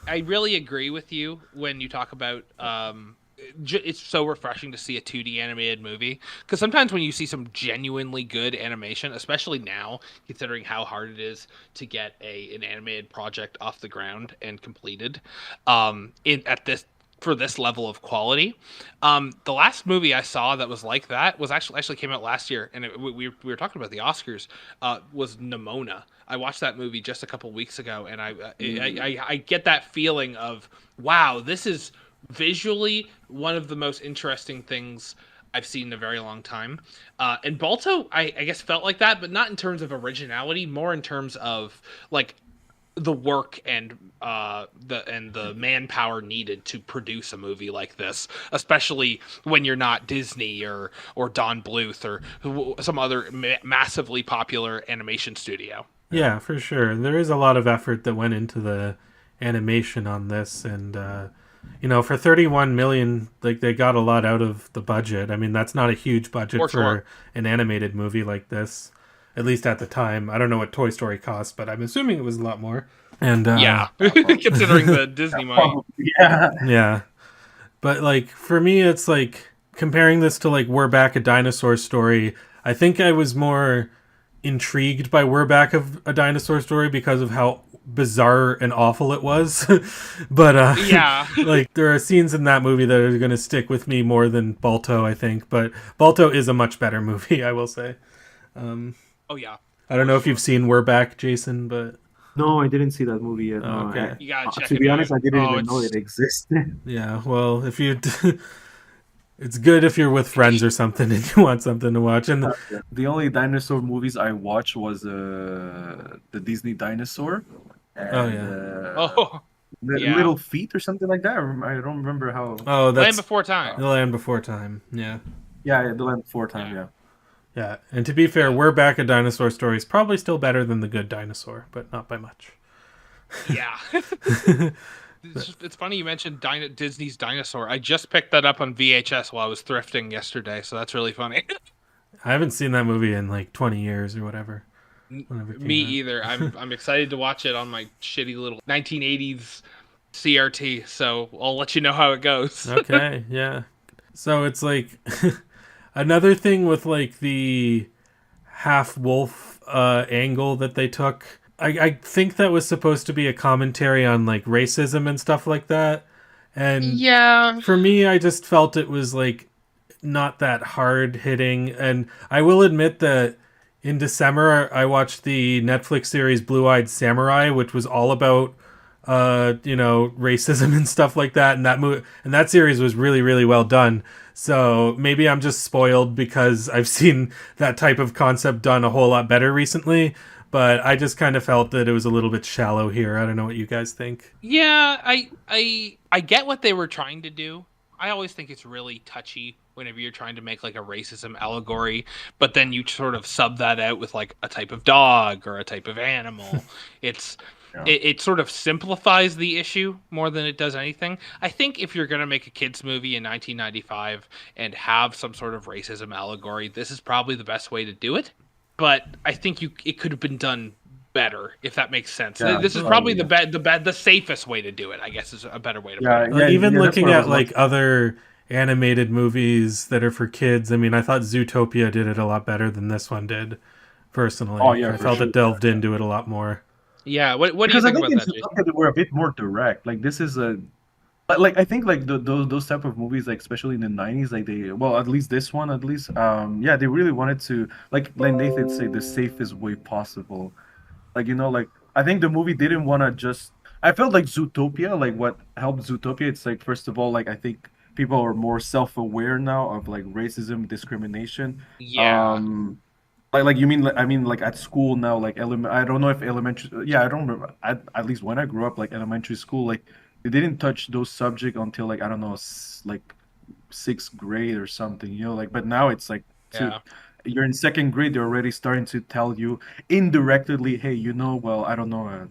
I really agree with you when you talk about it's so refreshing to see a 2D animated movie, because sometimes when you see some genuinely good animation, especially now considering how hard it is to get an animated project off the ground and completed at this for this level of quality. The last movie I saw that was like that was actually came out last year, and we were talking about the Oscars. Was Nimona. I watched that movie just a couple weeks ago, and I get that feeling of, wow, this is visually one of the most interesting things I've seen in a very long time. And Balto, I guess, felt like that, but not in terms of originality, more in terms of like the work and the manpower needed to produce a movie like this, especially when you're not Disney or Don Bluth or some other massively popular animation studio. Yeah, for sure. There is a lot of effort that went into the animation on this, and for 31 million, like they got a lot out of the budget. I mean, that's not a huge budget for sure. an animated movie like this, at least at the time. I don't know what Toy Story cost, but I'm assuming it was a lot more. And yeah, considering the Disney money. Yeah. But like for me, it's like comparing this to like We're Back, a Dinosaur Story. I think I was more intrigued by We're Back of a Dinosaur Story because of how bizarre and awful it was. But yeah, like there are scenes in that movie that are going to stick with me more than Balto, I think. But Balto is a much better movie, I will say. oh yeah. I don't know if you've seen We're Back, Jason, but No, I didn't see that movie yet. Oh, okay. You gotta check To it be out. honest, I didn't even know it existed. yeah. Well, if you, it's good if you're with friends or something and you want something to watch. And The only dinosaur movies I watched was the Disney Dinosaur. Oh, yeah. Oh, yeah. Little Feet or something like that. I don't remember how. oh, that's Land Before Time. The Land Before Time. Yeah. Yeah, the Land Before Time. Yeah. Yeah. And to be fair, We're Back, a Dinosaur Story is probably still better than The Good Dinosaur, but not by much. Yeah. It's funny you mentioned Disney's Dinosaur. I just picked that up on VHS while I was thrifting yesterday, so that's really funny. I haven't seen that movie in like 20 years or whatever. Me either. I'm excited to watch it on my shitty little 1980s CRT, so I'll let you know how it goes. Okay, yeah. So it's like another thing with like the half wolf angle that they took. I think that was supposed to be a commentary on like racism and stuff like that. And yeah, for me, I just felt it was like not that hard hitting. And I will admit that in December, I watched the Netflix series Blue Eyed Samurai, which was all about racism and stuff like that. And that series was really, really well done. So maybe I'm just spoiled because I've seen that type of concept done a whole lot better recently. But I just kind of felt that it was a little bit shallow here. I don't know what you guys think. Yeah, I get what they were trying to do. I always think it's really touchy whenever you're trying to make like a racism allegory, but then you sort of sub that out with like a type of dog or a type of animal. It sort of simplifies the issue more than it does anything. I think if you're going to make a kids movie in 1995 and have some sort of racism allegory, this is probably the best way to do it. But I think it could have been done better, if that makes sense. Yeah, this is probably the safest way to do it, I guess, is a better way to put it. Even looking at like other animated movies that are for kids, I mean, I thought Zootopia did it a lot better than this one did, personally. Oh, yeah, I felt it delved into it a lot more. Yeah, what do you think about that, Jason? They were a bit more direct. Like, this is a... Like, I think, like, those type of movies, like, especially in the 90s, like, at least this one, at least, they really wanted to, like Nathan said, the safest way possible. Like, like, I think the movie didn't want to just... I felt like Zootopia, like, what helped Zootopia, it's, like, first of all, like, I think people are more self-aware now of, like, racism, discrimination. Yeah. Like you mean, like, I mean, like, at school now, like, I don't know if elementary... Yeah, I don't remember. At least when I grew up, like, elementary school, like, they didn't touch those subjects until, like, I don't know, like sixth grade or something, like. But now it's like Yeah. you're in second grade. They're already starting to tell you indirectly, hey, well, I don't know.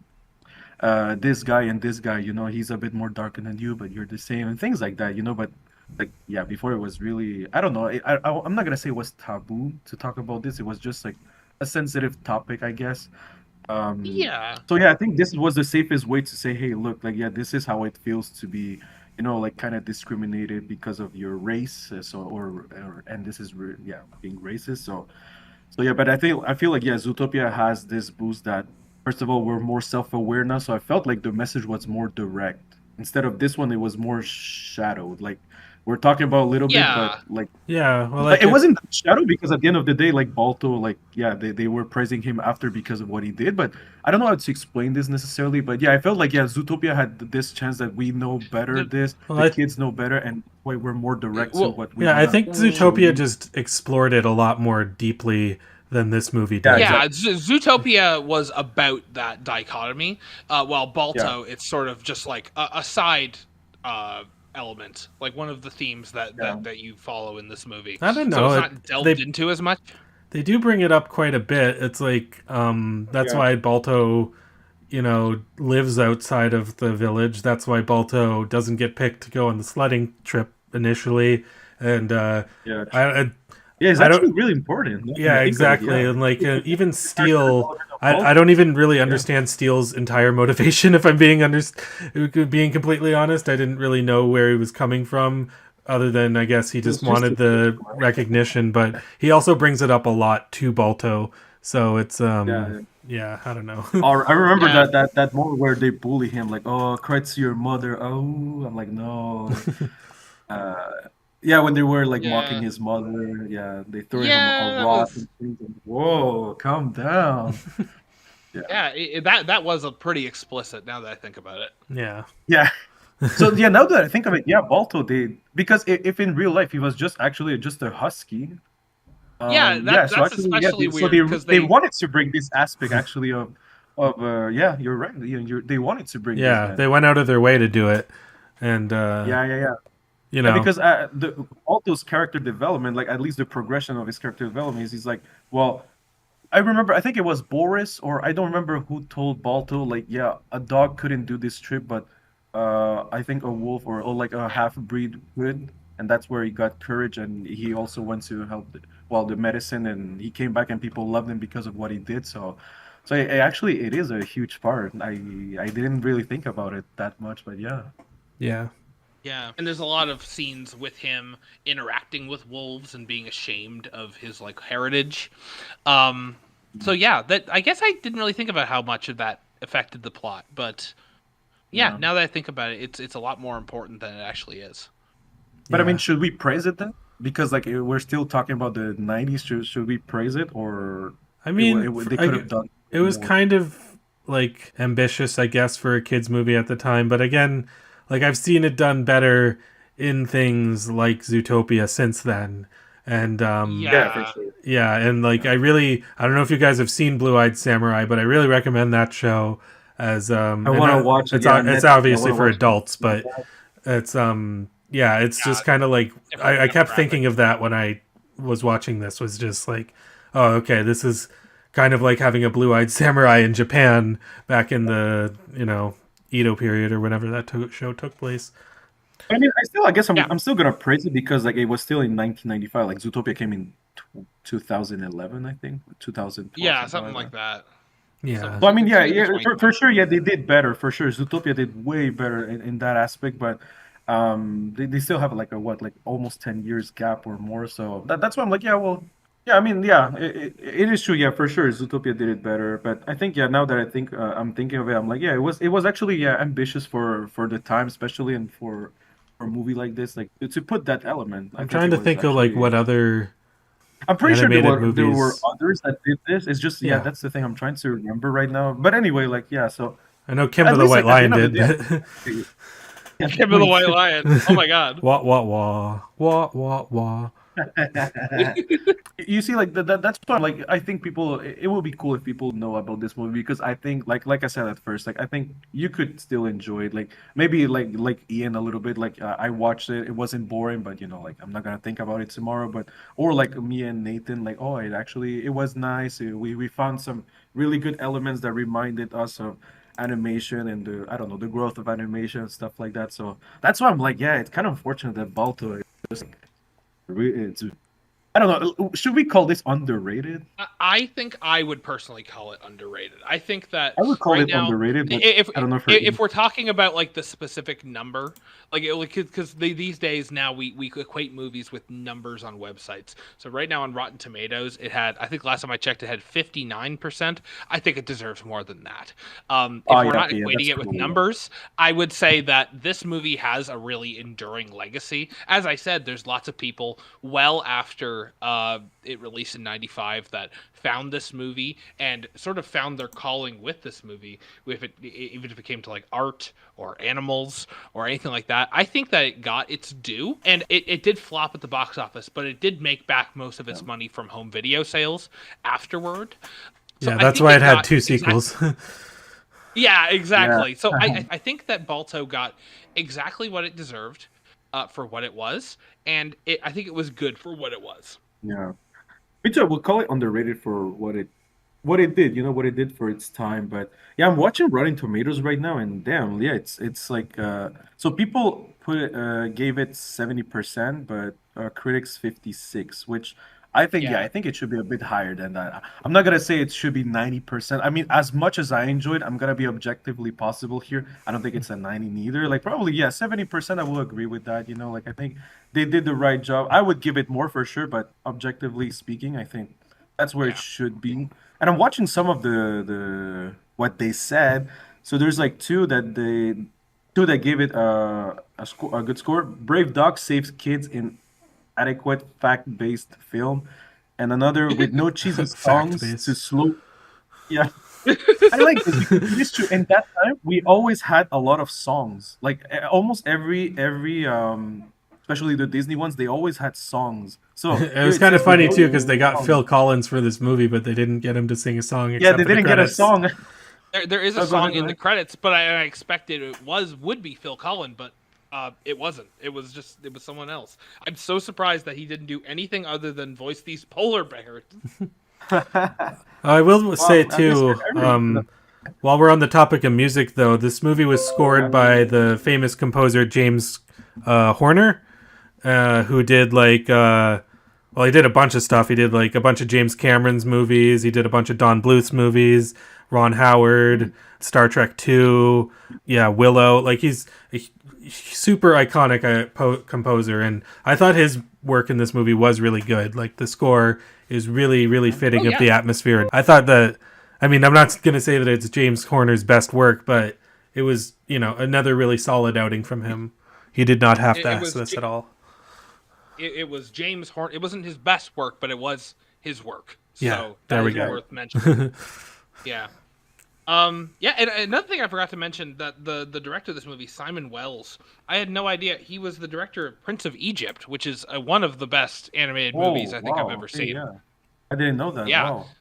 This guy and this guy, he's a bit more darker than you, but you're the same, and things like that. But like, yeah, before it was really, I don't know. I'm not gonna say it was taboo to talk about this. It was just like a sensitive topic, I guess. Yeah. So yeah, I think this was the safest way to say, hey, look, like, yeah, this is how it feels to be, like kind of discriminated because of your race. And this is being racist. So yeah, but I feel like, yeah, Zootopia has this boost that, first of all, we're more self-aware now. So I felt like the message was more direct. Instead of this one, it was more shadowed. Like, we're talking about a little bit, but like, yeah, well, like, it wasn't shadow, because at the end of the day, like, Balto, like, yeah, they were praising him after because of what he did. But I don't know how to explain this necessarily. But yeah, I felt like, yeah, Zootopia had this chance that we know better. The kids know better, and why we're more direct to what we. Yeah, I think Zootopia just explored it a lot more deeply than this movie did. Yeah, exactly. Zootopia was about that dichotomy, while Balto, it's sort of just like a side element, like one of the themes that you follow in this movie. I don't know. So it's not delved into as much. They do bring it up quite a bit. It's like that's why Balto, lives outside of the village. That's why Balto doesn't get picked to go on the sledding trip initially, and it's actually really important. Yeah, exactly. And like even Steel, I don't even really understand Steel's entire motivation. If I'm being completely honest, I didn't really know where he was coming from, other than I guess he just wanted the recognition. But he also brings it up a lot to Balto, so it's I don't know. I remember that moment where they bully him, like, oh, cry to your mother. Oh, I'm like, no. Yeah, when they were like mocking his mother, they threw him a rock. Whoa, calm down. That was a pretty explicit. Now that I think about it. Yeah. So now that I think of it, Balto did, because if in real life he was just a husky. That's especially weird. So they wanted to bring this aspect actually of you're right. They wanted to bring. Yeah, they went out of their way to do it, and because Balto's character development, like at least the progression of his character development, is he's like, well, I remember, I think it was Boris, or I don't remember who told Balto, like, a dog couldn't do this trip, but I think a wolf or like a half-breed could, and that's where he got courage, and he also went to help the medicine, and he came back and people loved him because of what he did. So actually it is a huge part. I didn't really think about it that much, but yeah. Yeah, and there's a lot of scenes with him interacting with wolves and being ashamed of his like heritage. So that I guess I didn't really think about how much of that affected the plot, but now that I think about it, it's a lot more important than it actually is. But I mean, should we praise it then? Because like we're still talking about the 90s. Should we praise it, or I mean, they could have done? It was kind of like ambitious, I guess, for a kids movie at the time. But again, like I've seen it done better in things like Zootopia since then. And for sure. And like I don't know if you guys have seen Blue-Eyed Samurai, but I really recommend that show. As I want to watch it. It's obviously for adults, but it's it's just kind of like I kept thinking of that when I was watching this. Was just like, oh, okay, this is kind of like having a Blue-Eyed Samurai in Japan back in the Edo period or whenever that show took place. I mean, I guess I'm still gonna praise it because like it was still in 1995. Like Zootopia came in 2011, I think, 2012. Yeah, something like that. Yeah. So I mean, for sure, they did better. For sure, Zootopia did way better in that aspect, but they still have like almost 10 years gap or more. So that's why I'm like, I mean, it is true. Yeah, for sure, Zootopia did it better. But I think now that I'm thinking of it, I'm like, it was actually ambitious for the time, especially, and for a movie like this, like to put that element. I'm trying to think of like what other. I'm pretty sure there were others that did this. It's just that's the thing I'm trying to remember right now. But anyway, like so I know Kimba the White Lion did. Kimba the White Lion. Oh my god. Wah wah wah wah wah wah. You see, like that's why, like, I think people, it would be cool if people know about this movie, because I think, like I said at first, like, I think you could still enjoy it, like maybe like Ian a little bit, like, I watched it, it wasn't boring, but like I'm not gonna think about it tomorrow, but or like me and Nathan, like, oh, it was nice. We found some really good elements that reminded us of animation and the, I don't know, the growth of animation and stuff like that. So that's why I'm like, yeah, it's kind of unfortunate that Balto is just like, it's, I don't know. Should we call this underrated? I think I would personally call it underrated. I think that I would call right it now, underrated, but if I don't know if we're talking about like the specific number, like because these days now we equate movies with numbers on websites. So right now on Rotten Tomatoes, it had, I think last time I checked, it had 59%. I think it deserves more than that. If Oh we're yeah, not okay, yeah, equating that's it with cool. numbers, I would say that this movie has a really enduring legacy. As I said, there's lots of people well after it released in '95 that found this movie and sort of found their calling with this movie, if it, even if it came to like art or animals or anything like that. I think that it got its due, and it did flop at the box office, but it did make back most of its money from home video sales afterward. So Yeah, I that's think why it it had got two sequels. yeah, Yeah, exactly. So I think that Balto got exactly what it deserved for what it was, and I think it was good for what it was. yeah. Me too. We'll call it underrated for what it did. You know what it did for its time. But yeah, I'm watching Rotten Tomatoes right now, and damn, yeah, it's like so people gave it 70%, but critics 56, which I think, yeah, Yeah, I think it should be a bit higher than that. I'm not gonna say it should be 90%. I mean, as much as I enjoyed, I'm gonna be objectively possible here. I don't think it's a 90 neither. Like, probably, yeah, 70%. I will agree with that. Like, I think they did the right job. I would give it more for sure, but objectively speaking, I think that's where it yeah. should be. And I'm watching some of the what they said. So there's like two that gave it a good score. Brave Dog saves kids in adequate fact-based film, and another with no cheesy Fact songs to based. slow. Yeah, I like this because it is true. In that time, we always had a lot of songs. Like, almost every especially the Disney ones, they always had songs. So It here was it kind of says with funny no too because they got songs. Phil Collins for this movie, but they didn't get him to sing a song Yeah, except they for the didn't get a credits. song. There is a Oh, go song ahead, go in the ahead. credits, but I expected would be Phil Collins, but it wasn't. It was someone else. I'm so surprised that he didn't do anything other than voice these polar bears. I will say Well, Mr. too, Emery. while we're on the topic of music, though, this movie was scored by the famous composer James Horner, who did well, he did a bunch of stuff. He did like a bunch of James Cameron's movies. He did a bunch of Don Bluth's movies, Ron Howard, Star Trek 2, yeah, Willow. Like, he's a super iconic composer, and I thought his work in this movie was really good. Like, the score is really, really Oh fitting of yeah, the atmosphere. I thought that, I mean, I'm not going to say that it's James Horner's best work, but it was, another really solid outing from him. He did not it half-ass was this at all. it was James Horn. It wasn't his best work, but it was his work. Yeah, So there that we is go. worth mentioning. Yeah. Yeah, and another thing I forgot to mention, that the director of this movie, Simon Wells, I had no idea he was the director of Prince of Egypt, which is one of the best animated movies Oh, I think I've wow. ever Okay, seen. yeah. I didn't know that. Yeah, Wow.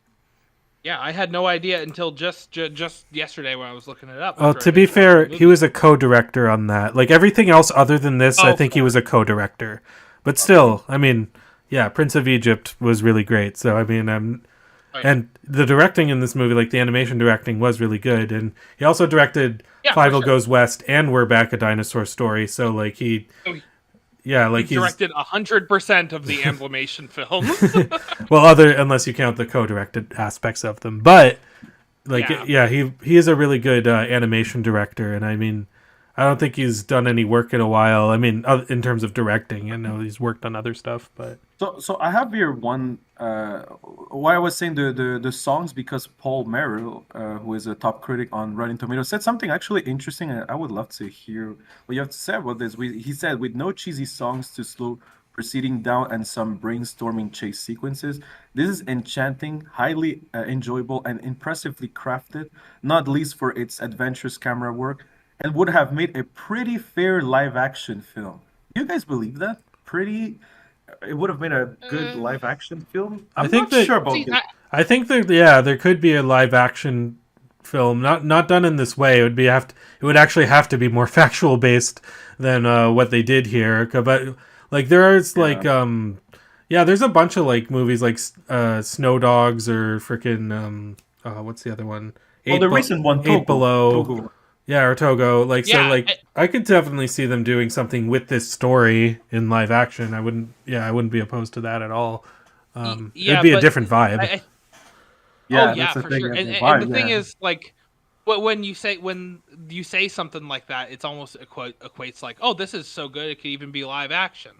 yeah, I had no idea until just yesterday when I was looking it up. Well, After I to be finished watching fair, the he movie. was a co-director on that. Like, everything else other than this, I Oh, think he fair. was a co-director. But Okay. still, I mean, yeah, Prince of Egypt was really great. So, I mean, Oh, yeah. and the directing in this movie, like the animation directing, was really good. And he also directed Yeah, for Five O sure. Goes West and We're Back, a Dinosaur Story. So, like, So yeah, he like he's, directed 100% of the animation films. well, unless you count the co-directed aspects of them. But, like, Yeah. yeah, he is a really good animation director. And I mean, I don't think he's done any work in a while. I mean, in terms of directing, I know he's worked on other stuff, but So I have here one. Why I was saying the songs, because Paul Merrill, who is a top critic on Rotten Tomatoes, said something actually interesting, and I would love to hear what you have to say about this. He said, with no cheesy songs to slow proceeding down and some brainstorming chase sequences, this is enchanting, highly enjoyable, and impressively crafted, not least for its adventurous camera work, and would have made a pretty fair live action film. Do you guys believe that? Pretty it would have been a good live action film. I I'm think not that sure about See, this. I think that there could be a live action film, not done in this way. It would actually have to be more factual based than what they did here. But like there's like there's a bunch of like movies like Snow Dogs or freaking what's the other one? Well, the recent one, Eight Below. Togo. Yeah, or Togo. Like so Yeah, like I could definitely see them doing something with this story in live action. I wouldn't be opposed to that at all. It'd be a but different vibe. Yeah, oh yeah, that's the for thing. sure. that's the And the vibe, thing yeah. is, like, when you say something like that, it's almost equates like, oh, this is so good, it could even be live action.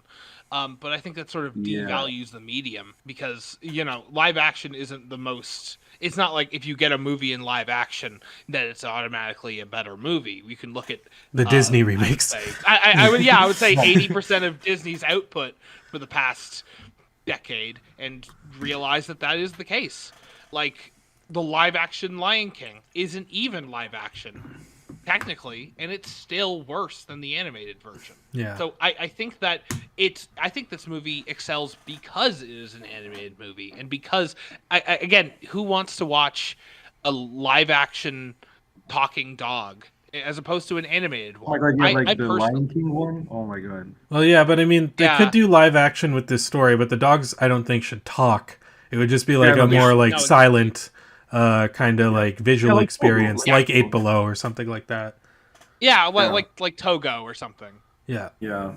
But I think that sort of Yeah. devalues the medium because live action isn't the most. It's not like if you get a movie in live action that it's automatically a better movie. We can look at The Disney remakes. I would say 80% of Disney's output for the past decade and realize that is the case. Like the live action Lion King isn't even live action technically, and it's still worse than the animated version. Yeah. So I think that I think this movie excels because it is an animated movie, and because again, who wants to watch a live action talking dog as opposed to an animated Oh my one? god, yeah, like I the personally, Lion King one. Oh my god. Well, yeah, but I mean, they Yeah. could do live action with this story, but the dogs, I don't think, should talk. It would just be like a more like silent, kind of like visual like experience, Togo, like Eight Below or something like that. yeah, like Togo or something. Yeah. Yeah.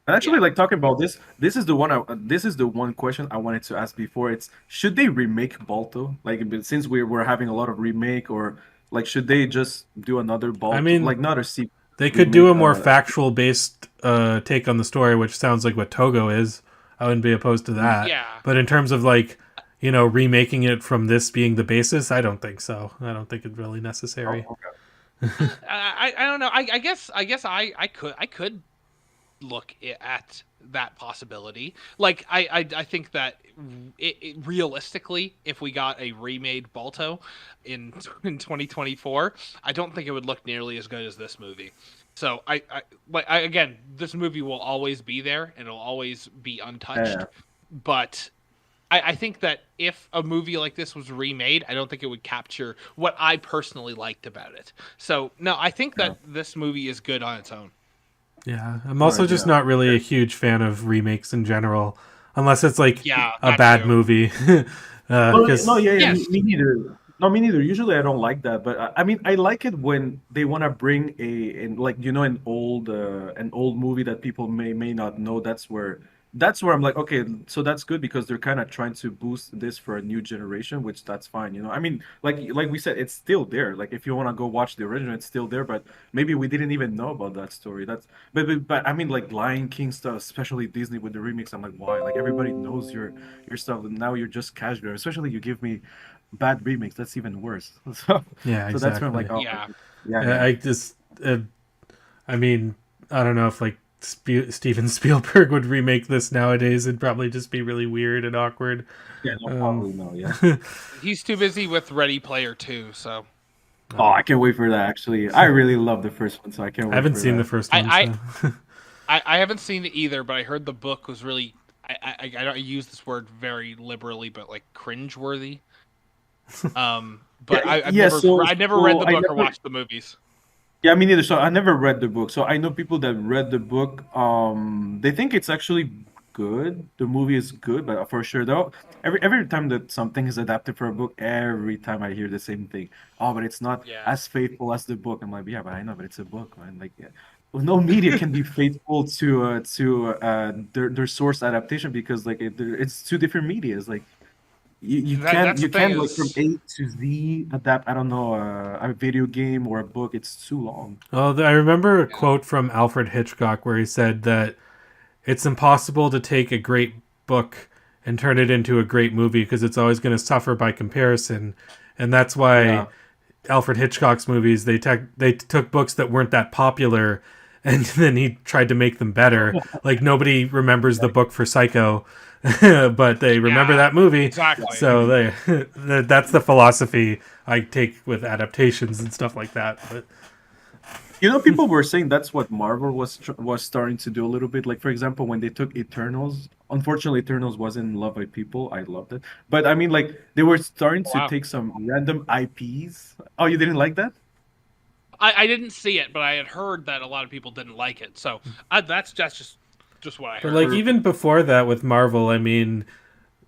And actually, like talking about this, this is the one question I wanted to ask before. It's should they remake Balto? Like since we're having a lot of remake, or like should they just do another Balto? I mean, like not a sequel. They could do a remake, more factual based take on the story, which sounds like what Togo is. I wouldn't be opposed to that. Yeah. But in terms of like, remaking it from this being the basis, I don't think so. I don't think it's really necessary. Oh, okay. I don't know. I guess I could look at that possibility. Like I think that realistically, if we got a remade Balto in 2024, I don't think it would look nearly as good as this movie. So I again, this movie will always be there and it'll always be untouched. Yeah. But I think that if a movie like this was remade, I don't think it would capture what I personally liked about it. So no, I think that this movie is good on its own. Yeah, I'm also just not really a huge fan of remakes in general, unless it's like a that bad too. movie. No, Yes. me neither. No, me neither. Usually, I don't like that, but I mean, I like it when they want to bring an old movie that people may not know. That's where I'm like, okay, so that's good because they're kind of trying to boost this for a new generation, which that's fine. I mean, like we said, it's still there. Like if you want to go watch the original, it's still there. But maybe we didn't even know about that story. But I mean, like Lion King stuff, especially Disney with the remix. I'm like, why? Like everybody knows your stuff, and now you're just casual. Especially you give me bad remakes. That's even worse. So Yeah, so that's where I'm like, exactly. oh, Yeah. yeah. I just, I mean, I don't know if like Steven Spielberg would remake this nowadays. It'd probably just be really weird and awkward. Yeah, no, probably no, yeah. He's too busy with Ready Player 2, so Oh, I can't wait for that. Actually, I really love the first one, so I can't wait. I haven't for seen that. the first one. So. I haven't seen it either, but I heard the book was really I don't use this word very liberally, but like cringeworthy. But Yeah, I've yeah, never so- I never so read the I book or never- watched the movies. Yeah, me neither. So I never read the book. So I know people that read the book. They think it's actually good. The movie is good, but for sure though, every time that something is adapted for a book, every time I hear the same thing. Oh, but it's not Yeah. as faithful as the book. I'm like, yeah, but I know, but it's a book, man. Like, yeah. Well, no media can be faithful to their source adaptation because like it's two different medias. Like you That's the can't thing like from is- A to Z adapt. I don't know a video game or a book. It's too long. Oh, I remember a quote from Alfred Hitchcock where he said that it's impossible to take a great book and turn it into a great movie because it's always going to suffer by comparison, and that's why Yeah. Alfred Hitchcock's movies they took books that weren't that popular, and then he tried to make them better. Like nobody remembers the book for Psycho, but they remember Yeah, that movie. exactly. So that's the philosophy I take with adaptations and stuff like that. But People were saying that's what Marvel was starting to do a little bit. Like, for example, when they took Eternals, unfortunately, Eternals wasn't loved by people. I loved it, but I mean, like, they were starting to Wow. take some random IPs. Oh, you didn't like that? I didn't see it, but I had heard that a lot of people didn't like it. So that's just what I But heard. like even before that with Marvel, I mean,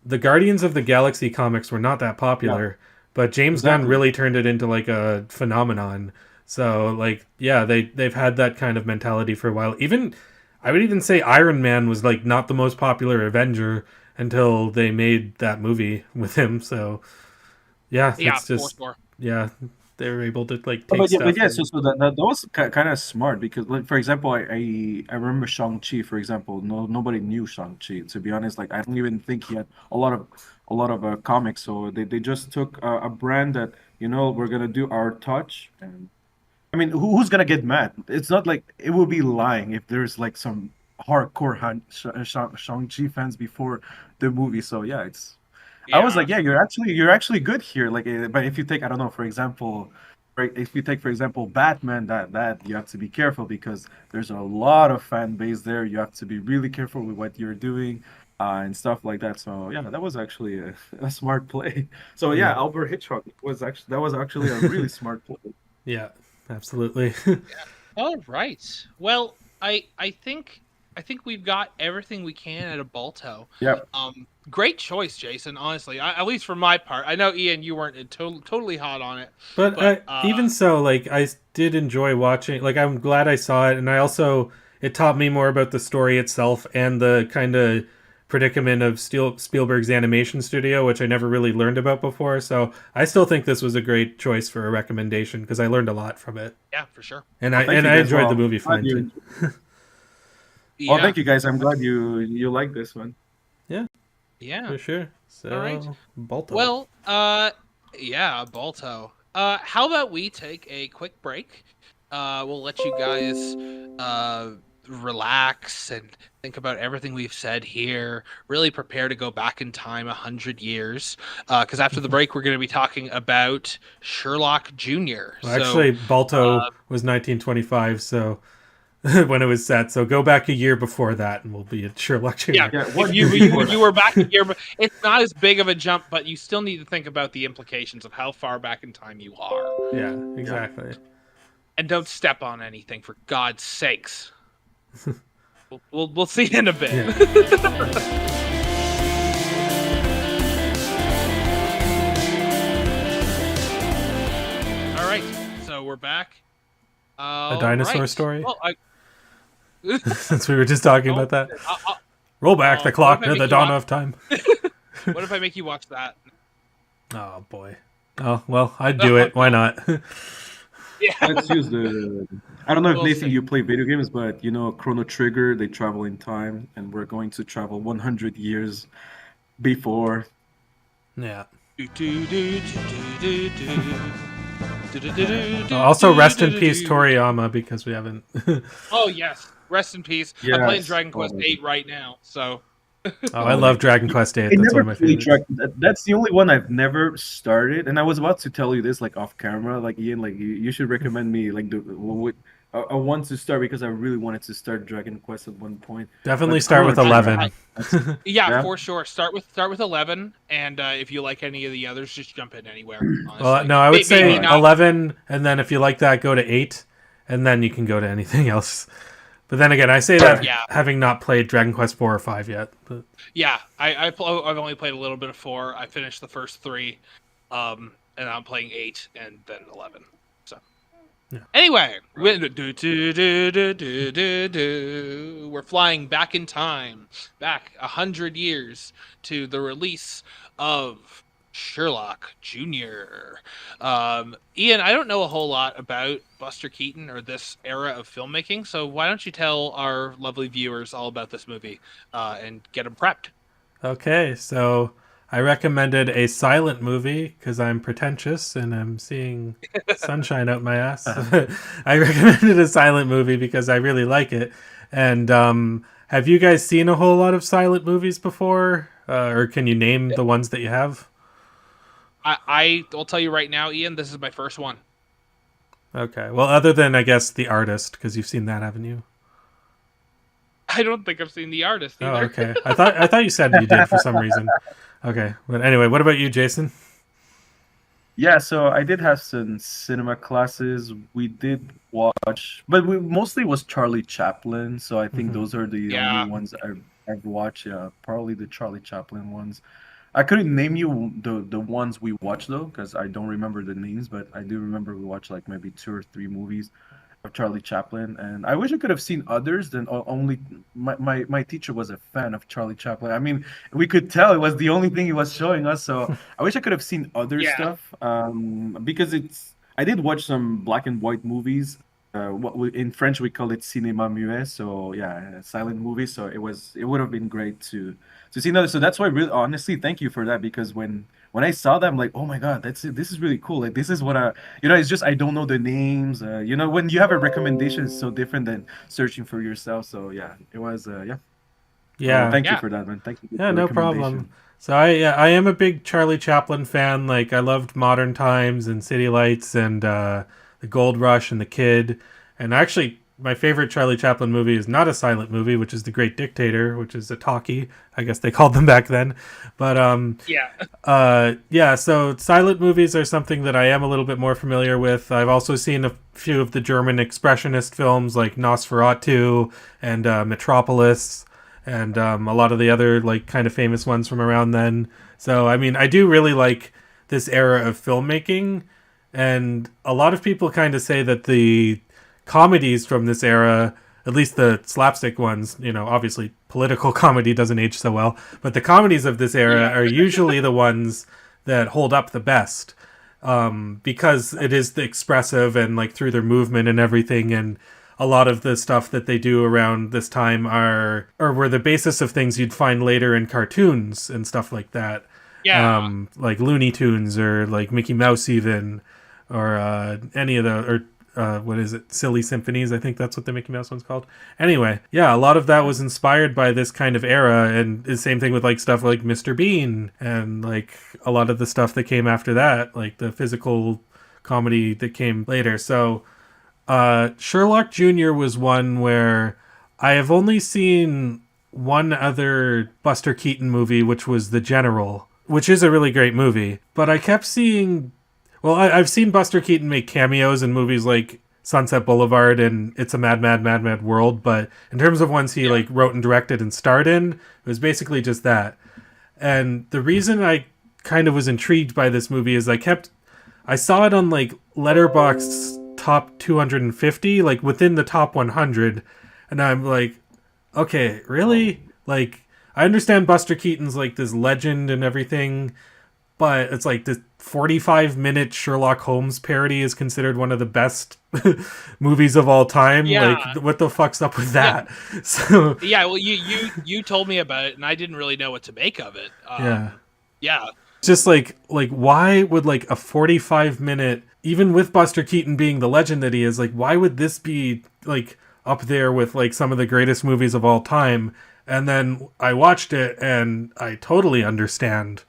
the Guardians of the Galaxy comics were not that popular, but James Gunn Exactly. really turned it into like a phenomenon. So like yeah, they've had that kind of mentality for a while. Even I would even say Iron Man was like not the most popular Avenger until they made that movie with him. So yeah, Yeah, it's just for sure. yeah, they were able to like Oh, take stuff. but yeah, and- so that was kind of smart because, like, for example, I remember Shang-Chi, for example. Nobody knew Shang-Chi. To be honest, like, I don't even think he had a lot of comics. So they just took a brand that, we're gonna do our touch. And I mean, who's gonna get mad? It's not like it would be lying if there's like some hardcore Shang-Chi fans before the movie. So yeah, I was like, yeah, you're actually good here. Like, but if you take, I don't know, for example, right, if you take, for example, Batman, that you have to be careful because there's a lot of fan base there. You have to be really careful with what you're doing, and stuff like that. So yeah, that was actually a smart play. So yeah, Yeah. Albert Hitchcock was actually a really smart play. Yeah, absolutely. All right. Well, I think we've got everything we can out of Balto. Yeah. Great choice, Jason. Honestly, at least for my part. I know Ian, you weren't totally hot on it. But even so, like I did enjoy watching. Like I'm glad I saw it, and I also it taught me more about the story itself and the kind of predicament of Spielberg's animation studio, which I never really learned about before. So I still think this was a great choice for a recommendation because I learned a lot from it, Yeah, for sure. and Well, I thank and you I guys. enjoyed the Well, movie glad fine you- too. Yeah. Well, thank you guys. I'm glad you like this one. Yeah. For sure. So All right. Balto. Well, yeah, Balto. How about we take a quick break? We'll let you guys relax and think about everything we've said here. Really prepare to go back in time 100 years. Because after the break, we're going to be talking about Sherlock Jr. Well, actually, Balto was 1925, so when it was set. So go back a year before that, and we'll be at Sherlock Jr. Yeah, Yeah, if what you were back a year, but it's not as big of a jump, but you still need to think about the implications of how far back in time you are. Yeah, exactly. And don't step on anything, for God's sakes. We'll see you in a bit. Yeah. All right, so we're back. A dinosaur story? Well, Since we were just talking about that. Roll back the what clock if I to make the you dawn watch- of time. what if I make you watch that? Oh, boy. Oh, well, I'd do it. Why not? Yeah. Let's use the. I don't know if We'll Nathan see. you play video games, but Chrono Trigger, they travel in time, and we're going to travel 100 years before. Yeah. Also, Also, rest in peace, Toriyama, because we haven't. Oh yes, rest in peace. I'm Yes. playing Dragon Quest Oh. 8 right now, so Oh, I love Dragon Quest 8. I That's one never of my played favorites. That's the only one I've never started, and I was about to tell you this like off camera, like Ian, like you should recommend me like I want to start because I really wanted to start Dragon Quest at one point. Definitely But start with Chrono Trigger, 11. yeah, Yeah. for sure. Start with 11, and if you like any of the others, just jump in anywhere. Honestly. Well, no, I would say Maybe not- 11, and then if you like that, go to 8, and then you can go to anything else. But then again, I say that Yeah. having not played Dragon Quest 4 or 5 yet. But Yeah, I've only played a little bit of 4. I finished the first 3, and I'm playing 8 and then 11. So, Yeah. anyway, we're flying back in time, back 100 years to the release of Sherlock Jr. Ian, I don't know a whole lot about Buster Keaton or this era of filmmaking, so why don't you tell our lovely viewers all about this movie and get them prepped? okay, so I recommended a silent movie because I'm pretentious and I'm seeing sunshine out my ass. I recommended a silent movie because I really like it. And have you guys seen a whole lot of silent movies before? Or can you name the ones that you have? I will tell you right now, Ian, this is my first one. Okay. Well, other than, I guess, The Artist, because you've seen that, haven't you? I don't think I've seen The Artist Oh, either. okay. I thought you said you did for some reason. Okay. But anyway, what about you, Jason? Yeah, so I did have some cinema classes. We did watch, but we mostly was Charlie Chaplin. So I think Mhm. those are the only Yeah. ones I've watched. Yeah, probably the Charlie Chaplin ones. I couldn't name you the ones we watched though, because I don't remember the names, but I do remember we watched like maybe 2 or 3 movies of Charlie Chaplin, and I wish I could have seen others than only my teacher was a fan of Charlie Chaplin. I mean, we could tell it was the only thing he was showing us, so I wish I could have seen other Yeah. stuff. Because I did watch some black and white movies. In French we call it cinéma muet, so yeah, silent movie. So it would have been great to see another. So that's why, really, honestly, thank you for that, because when I saw that, I'm like, oh my god, that's it. This is really cool. Like, this is what it's just I don't know the names. When you have a recommendation, it's so different than searching for yourself. So yeah, it was yeah. Yeah. Thank you Yeah. for that, man. Thank you for Yeah, the no recommendation. problem. So I am a big Charlie Chaplin fan. Like, I loved Modern Times and City Lights and The Gold Rush and The Kid. And actually, my favorite Charlie Chaplin movie is not a silent movie, which is The Great Dictator, which is a talkie. I guess they called them back then. But yeah, so silent movies are something that I am a little bit more familiar with. I've also seen a few of the German expressionist films like Nosferatu and Metropolis, and a lot of the other like kind of famous ones from around then. So I mean, I do really like this era of filmmaking, and a lot of people kind of say that the comedies from this era, at least the slapstick ones, obviously political comedy doesn't age so well, but the comedies of this era are usually the ones that hold up the best, because it is the expressive and like through their movement and everything. And a lot of the stuff that they do around this time were the basis of things you'd find later in cartoons and stuff like that. Yeah. Like Looney Tunes or like Mickey Mouse even, or any of the, or what is it, Silly Symphonies, I think that's what the Mickey Mouse one's called. Anyway, yeah, a lot of that was inspired by this kind of era, and the same thing with like stuff like Mr. Bean and like a lot of the stuff that came after that, like the physical comedy that came later. So Sherlock Jr. was one where I have only seen one other Buster Keaton movie, which was The General, which is a really great movie. But I kept seeing... Well, I've seen Buster Keaton make cameos in movies like Sunset Boulevard and It's a Mad, Mad, Mad, Mad World. But in terms of ones he like wrote and directed and starred in, it was basically just that. And the reason I kind of was intrigued by this movie is I saw it on like Letterboxd's top 250, like within the top 100, and I'm like, okay, really? Like, I understand Buster Keaton's like this legend and everything, but it's like this 45-minute Sherlock Holmes parody is considered one of the best movies of all time. Yeah. Like, what the fuck's up with that? So Yeah, well, you told me about it, and I didn't really know what to make of it. Yeah. just like why would like a 45-minute, even with Buster Keaton being the legend that he is, like why would this be like up there with like some of the greatest movies of all time? And then I watched it and I totally understand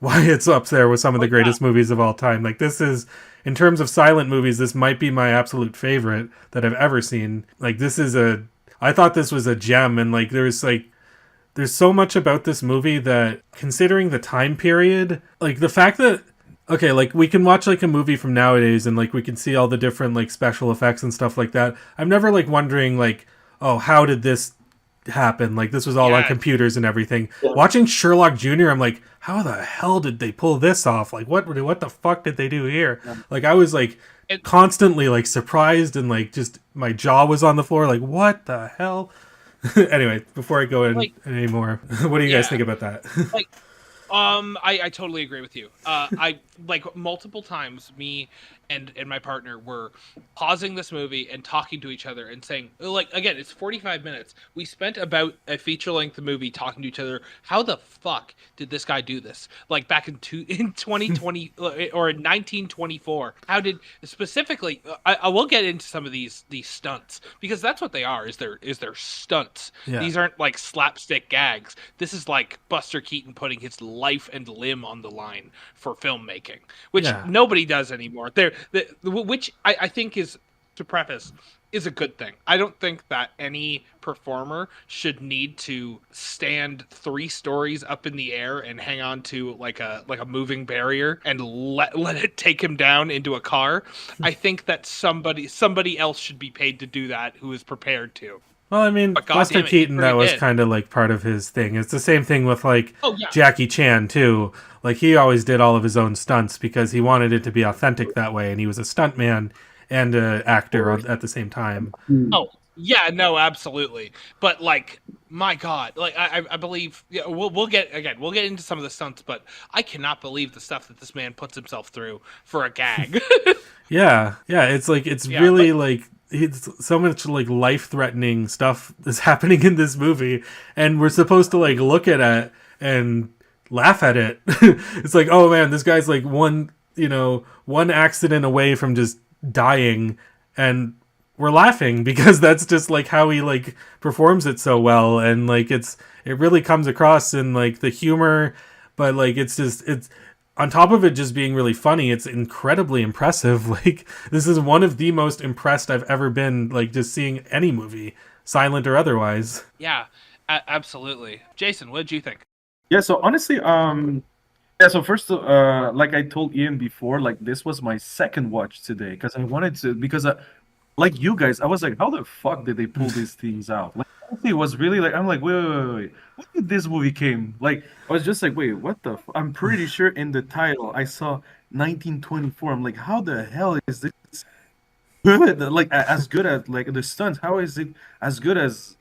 why it's up there with some of the greatest movies of all time. Like, this is, in terms of silent movies, this might be my absolute favorite that I've ever seen. Like, I thought this was a gem, and like there's so much about this movie that, considering the time period, like the fact that, okay, like we can watch like a movie from nowadays and like we can see all the different like special effects and stuff like that. I'm never like wondering like, oh, how did this happen? Like, this was all on computers and everything. Watching Sherlock Jr., I'm like, how the hell did they pull this off? Like, what the fuck did they do here? Like, I was like constantly like surprised, and like just my jaw was on the floor. Like, what the hell? Anyway, before I go in anymore, what do you guys think about that? I totally agree with you. I like multiple times me and my partner were pausing this movie and talking to each other and saying, like, again, it's 45 minutes. We spent about a feature-length movie talking to each other. How the fuck did this guy do this? Like back in 2020 or in 1924. How did specifically? I will get into some of these stunts, because that's what they are. Is they're stunts. Yeah. These aren't like slapstick gags. This is like Buster Keaton putting his life and limb on the line for filmmaking, which nobody does anymore. which I think is, to preface, is a good thing. I don't think that any performer should need to stand 3 stories up in the air and hang on to like a moving barrier and let it take him down into a car. I think that somebody else should be paid to do that who is prepared to. Well, I mean, But Buster goddamn it, Keaton, he that really was did. kind of like part of his thing. It's the same thing with like Oh yeah. Jackie Chan too. Like he always did all of his own stunts because he wanted it to be authentic that way, and he was a stuntman and an actor at the same time. Oh yeah, no, absolutely. But like, my God, like I believe, yeah, we'll get into some of the stunts, but I cannot believe the stuff that this man puts himself through for a gag. Yeah, it's like it's Yeah, really like it's so much like life-threatening stuff is happening in this movie, and we're supposed to like look at it and laugh at it. It's like, oh man, this guy's like one accident away from just dying, and we're laughing because that's just like how he like performs it so well, and like it really comes across in like the humor, but like it's on top of it just being really funny, it's incredibly impressive. Like this is one of the most impressed I've ever been, like just seeing any movie, silent or otherwise. Yeah, absolutely. Jason, what did you think? Yeah, so honestly, so first, like I told Ian before, like this was my second watch today because I wanted to, because like you guys, I was like, how the fuck did they pull these things out? Like, honestly, it was really like, I'm like, wait. When did this movie came? Like, I was just like, wait, what the? I'm pretty sure in the title I saw 1924. I'm like, how the hell is this good? Like, as good as like the stunts? How is it as good as?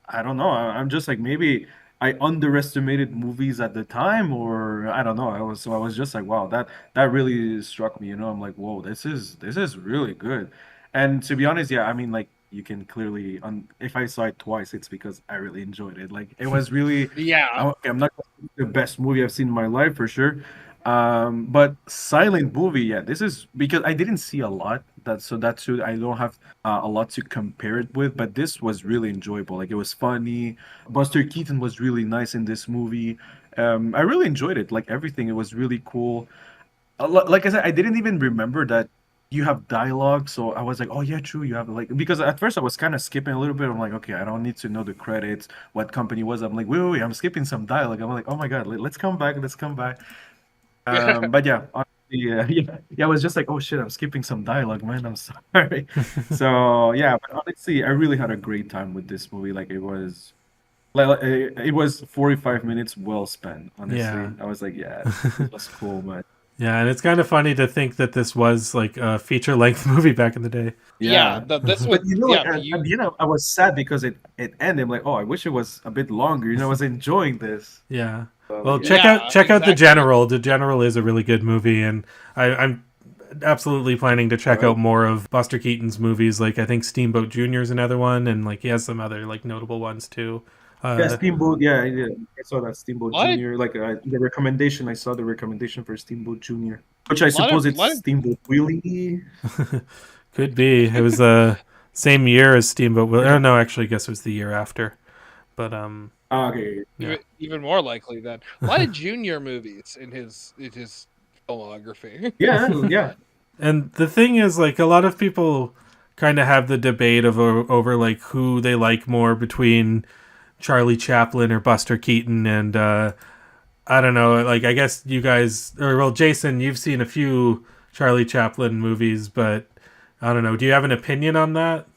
I don't know. I'm just like maybe I underestimated movies at the time, or I don't know. I was just like, wow, that really struck me. I'm like, whoa, this is really good. And to be honest, yeah, I mean, like you can clearly, if I saw it twice, it's because I really enjoyed it. Like it was really, Yeah, okay, I'm not gonna say the best movie I've seen in my life for sure. But silent movie, yeah, this is because I didn't see a lot. That's true. I don't have a lot to compare it with, but this was really enjoyable. Like it was funny. Buster Keaton was really nice in this movie. I really enjoyed it. Like everything, it was really cool. Like I said, I didn't even remember that you have dialogue. So I was like, oh yeah, true. You have like because at first I was kind of skipping a little bit. I'm like, okay, I don't need to know the credits, what company was. I'm like, wait, I'm skipping some dialogue. I'm like, oh my god, let's come back. Let's come back. But yeah, honestly, yeah, I was just like, oh shit, I'm skipping some dialogue, man. I'm sorry. So yeah, but honestly, I really had a great time with this movie. Like it was 45 minutes well spent. Honestly, Yeah. I was like, yeah, this was cool, but Yeah, and it's kind of funny to think that this was like a feature-length movie back in the day. yeah. This was, But like, at the end, I was sad because it ended. I'm like, oh, I wish it was a bit longer. I was enjoying this. Yeah. So, Well, yeah. check out The exactly. General. The General is a really good movie, and I'm absolutely planning to check out more of Buster Keaton's movies. Like I think Steamboat Jr. is another one, and like he has some other like notable ones too. Yeah, Steamboat. Yeah, I saw that Steamboat What? Junior. Like the recommendation, I saw the recommendation for Steamboat Junior, which I Lot of- suppose it's lot of- Steamboat Willie. Could be. It was the same year as Steamboat. Oh no, actually, I guess it was the year after. But Okay. Yeah. even more likely than a lot of junior movies in his filmography. Yeah. And the thing is, like, a lot of people kind of have the debate over like who they like more between Charlie Chaplin or Buster Keaton, and I don't know. Like, I guess you guys, or well, Jason, you've seen a few Charlie Chaplin movies, but I don't know. Do you have an opinion on that?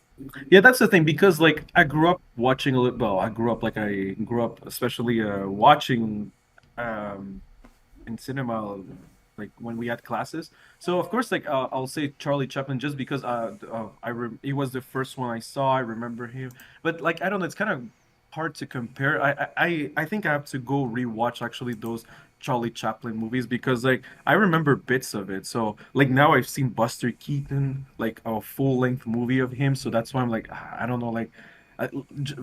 Yeah, that's the thing because like I grew up watching a little. Well, I grew up especially watching in cinema like when we had classes. So of course, like I'll say Charlie Chaplin just because he was the first one I saw. I remember him, but like I don't know, it's kind of hard to compare. I think I have to go rewatch actually those Charlie Chaplin movies because like I remember bits of it. So like now I've seen Buster Keaton, like a full length movie of him. So that's why I'm like I don't know, like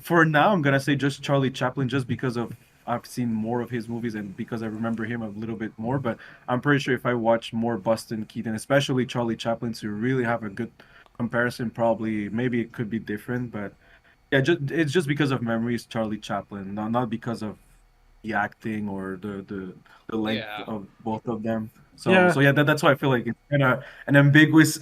for now I'm gonna say just Charlie Chaplin just because of I've seen more of his movies and because I remember him a little bit more. But I'm pretty sure if I watch more Buster Keaton, especially Charlie Chaplin, to really have a good comparison, probably maybe it could be different. But yeah, it's just because of memories, Charlie Chaplin, not because of the acting or the length Yeah. of both of them. So yeah, that's why I feel like it's kind of an ambiguous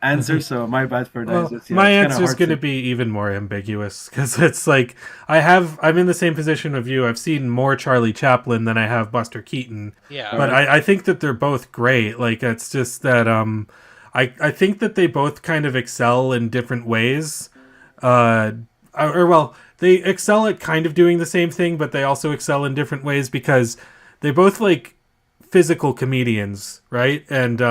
answer. So my bad for that. Well, It's my kinda answer is hard going to be even more ambiguous because it's like I'm in the same position of you. I've seen more Charlie Chaplin than I have Buster Keaton, Yeah. but I think that they're both great. Like it's just that I think that they both kind of excel in different ways. They excel at kind of doing the same thing, but they also excel in different ways because they both like physical comedians, right? And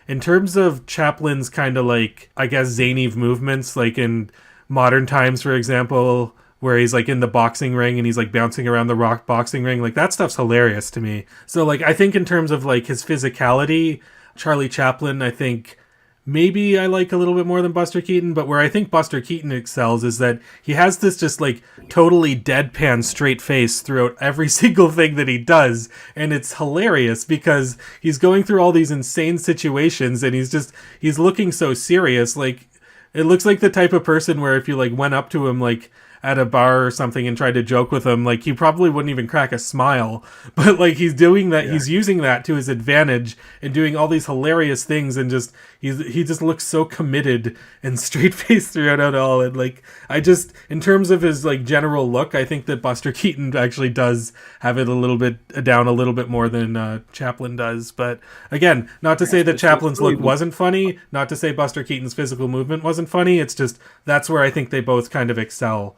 in terms of Chaplin's kind of like, I guess, zany movements, like in Modern Times, for example, where he's like in the boxing ring and he's like bouncing around the rock boxing ring, like that stuff's hilarious to me. So like, I think in terms of like his physicality, Charlie Chaplin, I think maybe I like a little bit more than Buster Keaton, but where I think Buster Keaton excels is that he has this just like totally deadpan straight face throughout every single thing that he does, and it's hilarious because he's going through all these insane situations and he's looking so serious. Like it looks like the type of person where if you like went up to him like at a bar or something and tried to joke with him, like he probably wouldn't even crack a smile. But like he's doing that, he's using that to his advantage and doing all these hilarious things, and just he just looks so committed and straight faced throughout it all. And like I just, in terms of his like general look, I think that Buster Keaton actually does have it a little bit down a little bit more than Chaplin does. But again, not to say that Chaplin's look wasn't funny, not to say Buster Keaton's physical movement wasn't funny. It's just that's where I think they both kind of excel.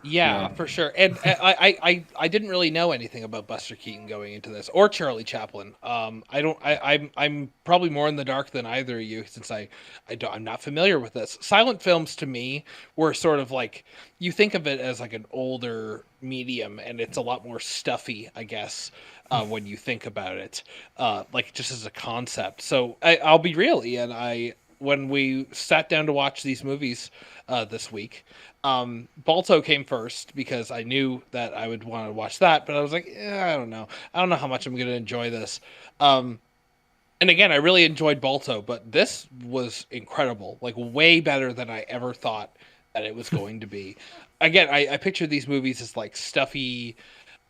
Yeah, for sure. And I didn't really know anything about Buster Keaton going into this, or Charlie Chaplin. I'm probably more in the dark than either of you, since I'm not familiar with this. Silent films to me were sort of like, you think of it as like an older medium, and it's a lot more stuffy, I guess, when you think about it, like just as a concept. So I'll be real, Ian. When we sat down to watch these movies this week, Balto came first because I knew that I would want to watch that, but I was like, I don't know how much I'm going to enjoy this. And again, I really enjoyed Balto, but this was incredible, like way better than I ever thought that it was going to be. Again, I picture these movies as like stuffy,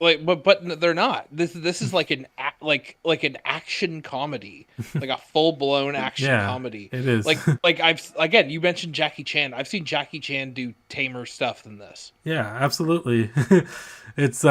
like, but they're not. This is like an action comedy, like a full blown action comedy. It is. Like you mentioned Jackie Chan. I've seen Jackie Chan do tamer stuff than this. Yeah, absolutely. It's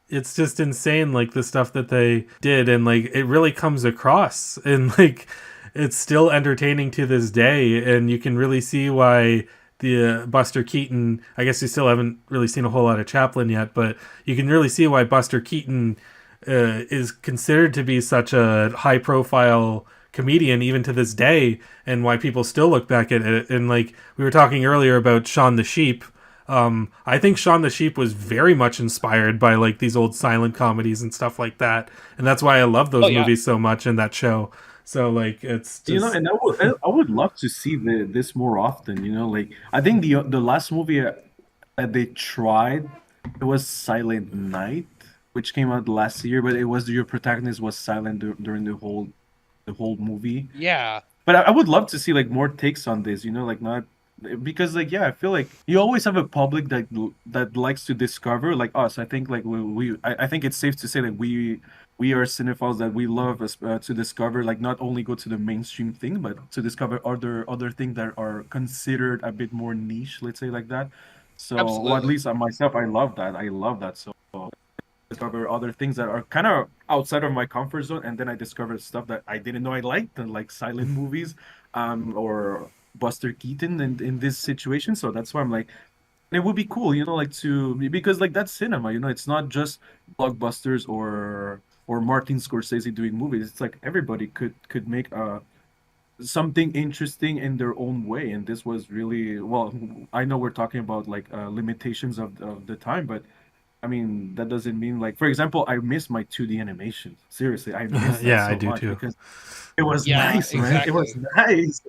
it's just insane, like the stuff that they did, and like it really comes across, and like it's still entertaining to this day, and you can really see why the Buster Keaton, I guess you still haven't really seen a whole lot of Chaplin yet, but you can really see why Buster Keaton is considered to be such a high profile comedian even to this day, and why people still look back at it. And like we were talking earlier about Shaun the Sheep, I think Shaun the Sheep was very much inspired by like these old silent comedies and stuff like that, and that's why I love those movies so much in that show. So like it's just... and I would love to see this more often. Like I think the last movie that they tried, it was Silent Night, which came out last year, but it was your protagonist was silent during the whole movie. Yeah, but I would love to see like more takes on this. Like not. Because like I feel like you always have a public that likes to discover, like us. I think like I think it's safe to say that we are cinephiles, that we love to discover, like not only go to the mainstream thing, but to discover other things that are considered a bit more niche, let's say like that. So well, at least myself, I love that. So discover other things that are kind of outside of my comfort zone, and then I discovered stuff that I didn't know I liked, and like silent movies, or Buster Keaton in this situation. So that's why I'm like, it would be cool, like because like that's cinema, it's not just blockbusters or Martin Scorsese doing movies. It's like everybody could make something interesting in their own way. And this was really, well, I know we're talking about like limitations of the time, but I mean, that doesn't mean like, for example, I miss my 2D animation. Seriously, I miss that so I do much too. because it was nice, exactly. right? It was nice.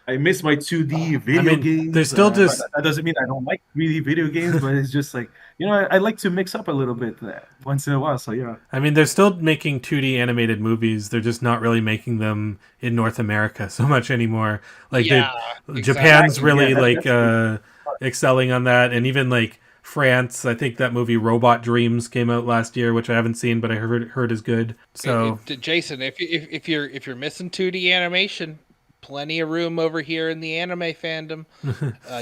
I miss my 2D video games. There's still just... that doesn't mean I don't like 3D video games, but it's just like, I like to mix up a little bit once in a while. So yeah. I mean, they're still making 2D animated movies. They're just not really making them in North America so much anymore. Like Japan's really excelling on that, and even like France. I think that movie Robot Dreams came out last year, which I haven't seen, but I heard is good. So Jason, if you're missing 2D animation, plenty of room over here in the anime fandom.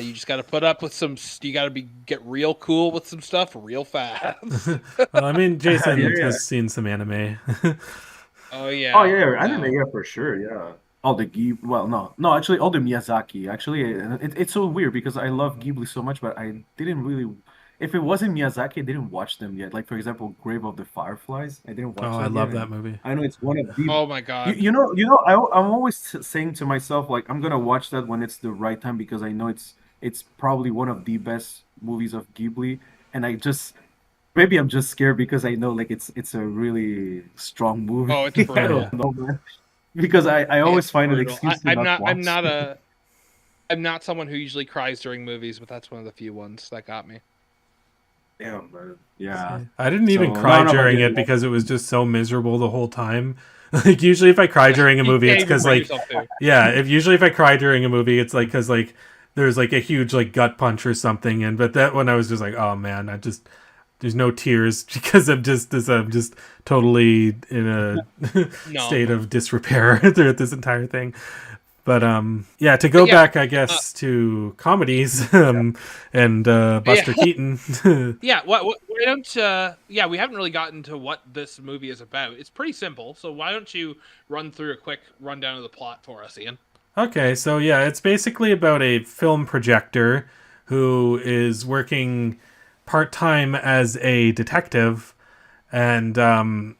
You just got to put up with some. You got to get real cool with some stuff real fast. well, I mean, Jason has seen some anime. Oh yeah. Oh yeah, anime, yeah, for sure, yeah. All the no, actually, all the Miyazaki. Actually, it's so weird because I love Ghibli so much, but I didn't really. If it wasn't Miyazaki, I didn't watch them yet. Like for example, Grave of the Fireflies. I didn't watch. Oh, that I love yet, that movie. I know it's one of the. Oh my god. You know, I'm always saying to myself like I'm gonna watch that when it's the right time because I know it's probably one of the best movies of Ghibli, and I just. Maybe I'm just scared because I know like it's a really strong movie. Oh, it's I brutal. don't know, man. Because I always find an brutal. excuse to not watch. I'm not someone who usually cries during movies, but that's one of the few ones that got me. Damn, man. Yeah. I didn't even cry during it because it was just so miserable the whole time. Like usually if I cry during a movie, it's because like usually if I cry during a movie, it's like because like there's like a huge like gut punch or something, but that one I was just like, oh man, there's no tears because I'm just totally in a state of disrepair throughout this entire thing. But yeah, to go back, I guess, to comedies and Buster Keaton. Yeah, why don't we haven't really gotten to what this movie is about. It's pretty simple, so why don't you run through a quick rundown of the plot for us, Ian? Okay, so yeah, it's basically about a film projector who is working part-time as a detective, and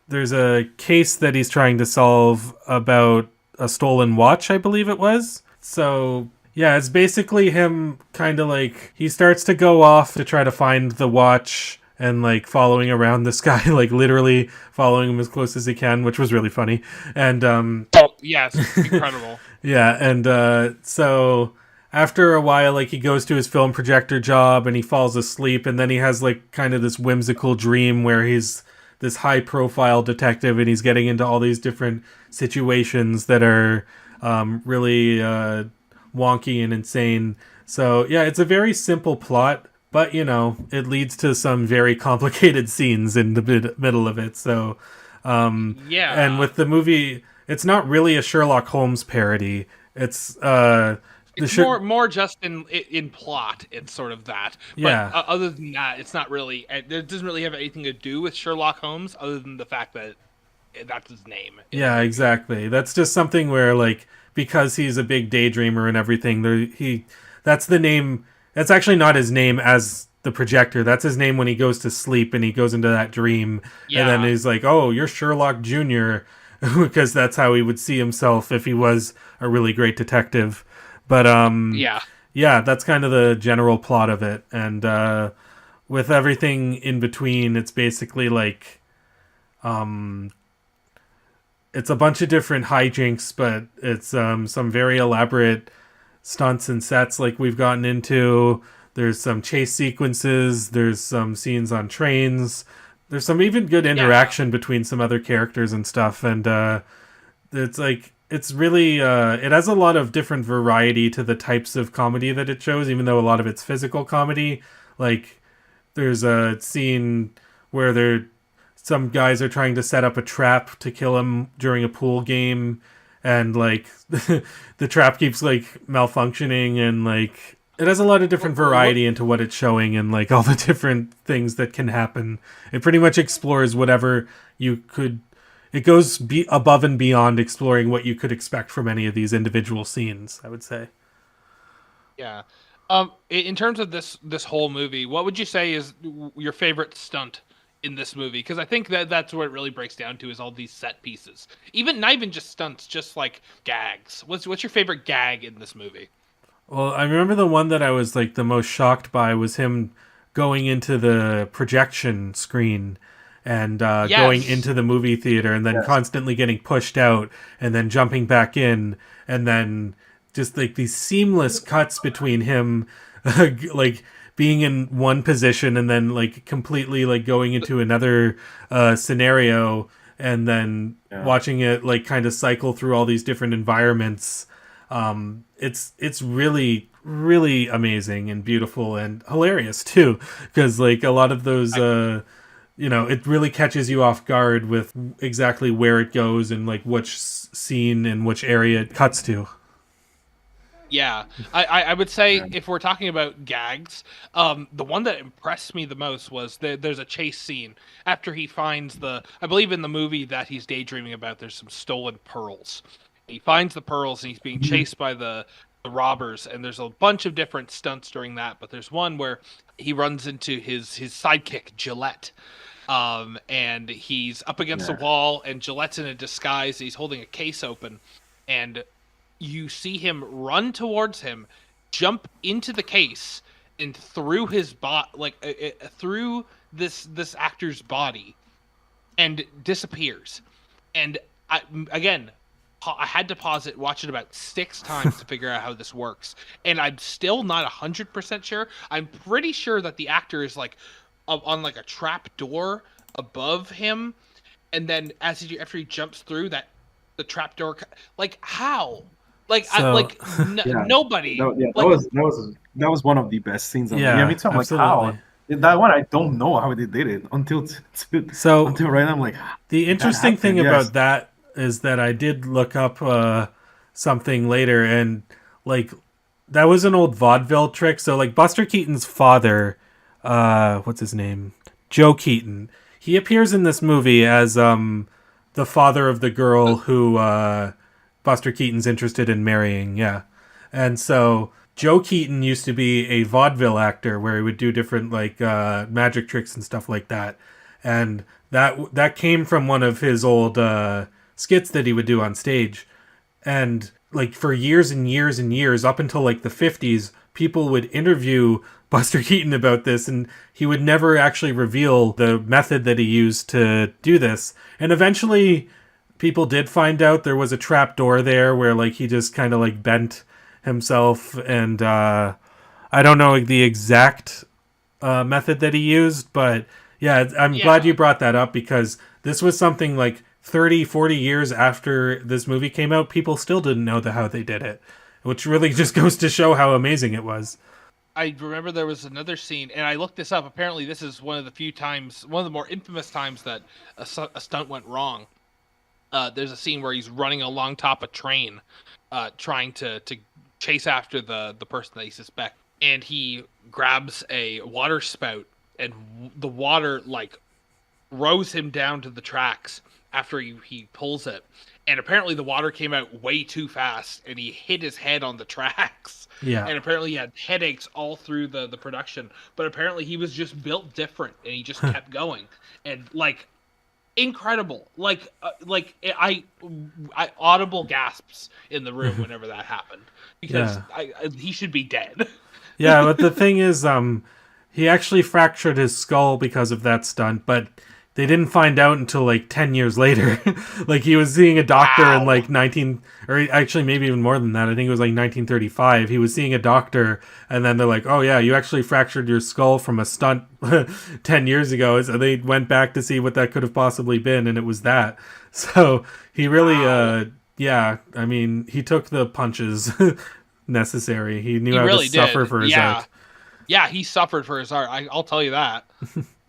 there's a case that he's trying to solve about a stolen watch, I believe it was. So yeah, it's basically him kind of like he starts to go off to try to find the watch and like following around this guy, like literally following him as close as he can, which was really funny. And oh yes, incredible. Yeah, and so after a while, like he goes to his film projector job and he falls asleep, and then he has like kind of this whimsical dream where he's this high profile detective and he's getting into all these different situations that are really wonky and insane. So yeah, it's a very simple plot, but you know, it leads to some very complicated scenes in the middle of it. So and with the movie, it's not really a Sherlock Holmes parody. It's more just in plot. It's sort of that. But other than that, it's not really. It doesn't really have anything to do with Sherlock Holmes, other than the fact that that's his name. Yeah, exactly. That's just something where, like, because he's a big daydreamer and everything, that's the name. That's actually not his name as the projector. That's his name when he goes to sleep and he goes into that dream. Yeah. And then he's like, "Oh, you're Sherlock Jr." because that's how he would see himself if he was a really great detective. But yeah, that's kind of the general plot of it. And with everything in between, it's basically like it's a bunch of different hijinks, but it's some very elaborate stunts and sets like we've gotten into. There's some chase sequences. There's some scenes on trains. There's some even good interaction between some other characters and stuff. And it's like, it's really, it has a lot of different variety to the types of comedy that it shows, even though a lot of it's physical comedy. Like, there's a scene where some guys are trying to set up a trap to kill him during a pool game. And, like, the trap keeps, like, malfunctioning, and, like, it has a lot of different variety into what it's showing and, like, all the different things that can happen. It pretty much explores whatever you could... It goes above and beyond exploring what you could expect from any of these individual scenes, I would say. Yeah. In terms of this whole movie, what would you say is your favorite stunt in this movie? Because I think that's what it really breaks down to, is all these set pieces. Not even just stunts, just like gags. What's your favorite gag in this movie? Well, I remember the one that I was like the most shocked by was him going into the projection screen and going into the movie theater and then constantly getting pushed out and then jumping back in, and then just like these seamless cuts between him like being in one position and then like completely like going into another scenario, and then watching it like kind of cycle through all these different environments. It's really really amazing and beautiful and hilarious too, because like a lot of those it really catches you off guard with exactly where it goes and like which scene and which area it cuts to. Yeah, I would say if we're talking about gags, the one that impressed me the most was there's a chase scene after he finds I believe in the movie that he's daydreaming about, there's some stolen pearls. He finds the pearls and he's being chased by the robbers, and there's a bunch of different stunts during that, but there's one where he runs into his sidekick, Gillette. And he's up against the wall, and Gillette's in a disguise. He's holding a case open, and you see him run towards him, jump into the case, and through his through this actor's body, and disappears. And I had to pause it, watch it about 6 times to figure out how this works, and I'm still not 100% sure. I'm pretty sure that the actor is like on like a trap door above him, and then after he jumps through that, the trap door, like how? Like nobody. That was one of the best scenes. Yeah, me too. I'm absolutely. like, how? That one, I don't know how they did it until right now. I'm like, the interesting thing about that is that I did look up something later, and like that was an old vaudeville trick. So like Buster Keaton's father, what's his name? Joe Keaton. He appears in this movie as the father of the girl who Buster Keaton's interested in marrying, yeah. And so Joe Keaton used to be a vaudeville actor where he would do different like magic tricks and stuff like that. And that came from one of his old skits that he would do on stage. And like for years and years and years, up until like the 50s, people would interview Buster Keaton about this, and he would never actually reveal the method that he used to do this. And eventually people did find out there was a trap door there where like he just kind of like bent himself, and I don't know the exact method that he used, but I'm glad you brought that up, because this was something like 30-40 years after this movie came out, people still didn't know how they did it, which really just goes to show how amazing it was. I remember there was another scene, and I looked this up. Apparently this is one of the more infamous times that a stunt went wrong. There's a scene where he's running along top a train, trying to chase after the person that he suspects, and he grabs a water spout, and the water like rows him down to the tracks after he pulls it, and apparently the water came out way too fast, and he hit his head on the tracks. Yeah, and apparently he had headaches all through the production, but apparently he was just built different, and he just kept going, and like. Incredible! I audible gasps in the room whenever that happened, because he should be dead. Yeah, but the thing is, he actually fractured his skull because of that stunt, but they didn't find out until like 10 years later. Like he was seeing a doctor in like or actually maybe even more than that. I think it was like 1935. He was seeing a doctor, and then they're like, "Oh yeah, you actually fractured your skull from a stunt 10 years ago." So they went back to see what that could have possibly been, and it was that. So he really, I mean, he took the punches necessary. He knew how to suffer for his art. Yeah, he suffered for his art. I'll tell you that.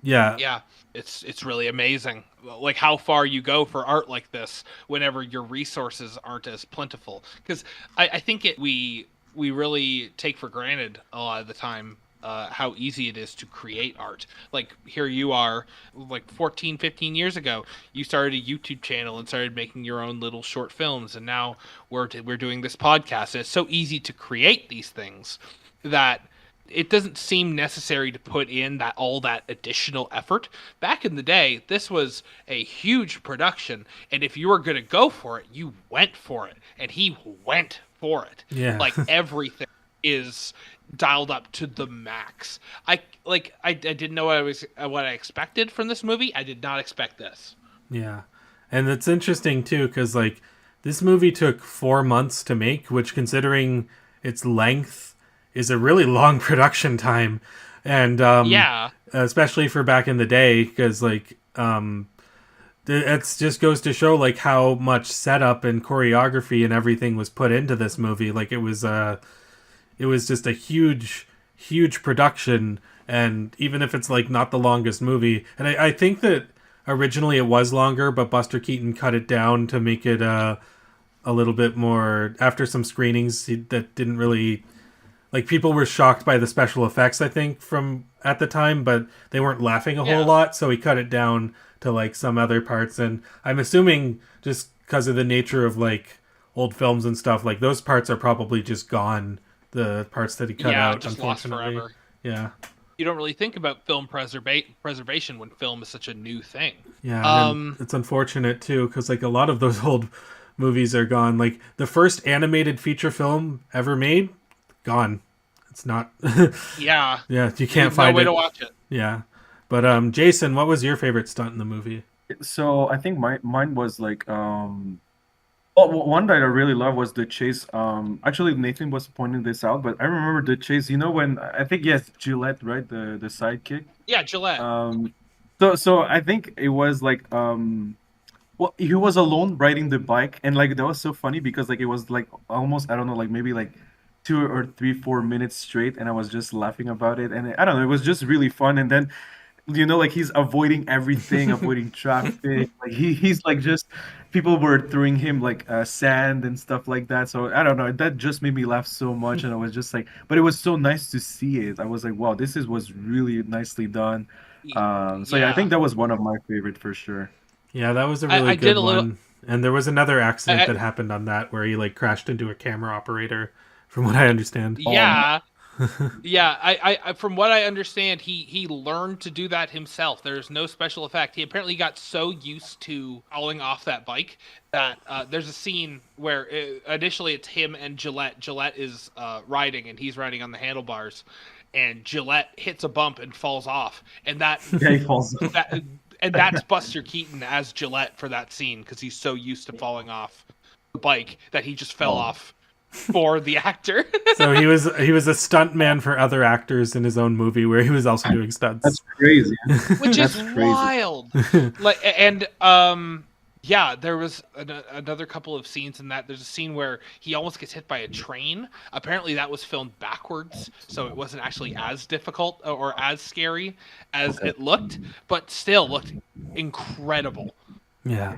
Yeah. It's really amazing, like how far you go for art like this whenever your resources aren't as plentiful. Because I think we really take for granted a lot of the time how easy it is to create art. Like here you are, like 14-15 years ago, you started a YouTube channel and started making your own little short films, and now we're doing this podcast. And it's so easy to create these things that it doesn't seem necessary to put in all that additional effort. Back in the day, this was a huge production, and if you were going to go for it, you went for it, and he went for it. Yeah. Like everything is dialed up to the max. I didn't know what I expected from this movie. I did not expect this. Yeah, and it's interesting too, because like this movie took 4 months to make, which considering its length is a really long production time, and especially for back in the day, because like it just goes to show like how much setup and choreography and everything was put into this movie. Like it was it was just a huge production. And even if it's like not the longest movie, and I think that originally it was longer, but Buster Keaton cut it down to make it a little bit more. After some screenings that didn't really, like, people were shocked by the special effects, I think, from at the time, but they weren't laughing a whole lot, so he cut it down to like some other parts. And I'm assuming just because of the nature of like old films and stuff, like those parts are probably just gone, the parts that he cut out, just lost unfortunately. forever. Yeah. You don't really think about film preservation when film is such a new thing. Yeah, and it's unfortunate too, because like a lot of those old movies are gone. Like the first animated feature film ever made, gone. It's not. Yeah. Yeah, you can't find no way it. to watch it. Yeah, but Jason, what was your favorite stunt in the movie? So I think mine was like well, one that I really love was the chase. Actually, Nathan was pointing this out, but I remember the chase. You know when I think yes, Gillette, right? The sidekick. Yeah, Gillette. So I think it was like well, he was alone riding the bike, and like that was so funny because like it was like almost, I don't know, like maybe like 2 or 3 4 minutes straight, and I was just laughing about it, and I don't know, it was just really fun. And then like he's avoiding everything, avoiding traffic. Like he's like just people were throwing him like sand and stuff like that. So I don't know, that just made me laugh so much, and I was just like, but it was so nice to see it. I was like, wow, was really nicely done. So yeah, I think that was one of my favorite for sure. Yeah, that was a really good one. little... And there was another accident that happened on that where he like crashed into a camera operator, from what I understand. Yeah. Yeah, I from what I understand, he learned to do that himself. There's no special effect. He apparently got so used to falling off that bike that there's a scene where initially it's him and Gillette. Gillette is riding, and he's riding on the handlebars, and Gillette hits a bump and falls off, and that he falls off. And that's Buster Keaton as Gillette for that scene, because he's so used to falling off the bike that he just fell off for the actor. So he was a stunt man for other actors in his own movie where he was also doing stunts. That's crazy. Which is crazy. wild. Like, and yeah, there was another couple of scenes in that. There's a scene where he almost gets hit by a train. Apparently that was filmed backwards, so it wasn't actually as difficult or as scary as it looked, but still looked incredible. Yeah.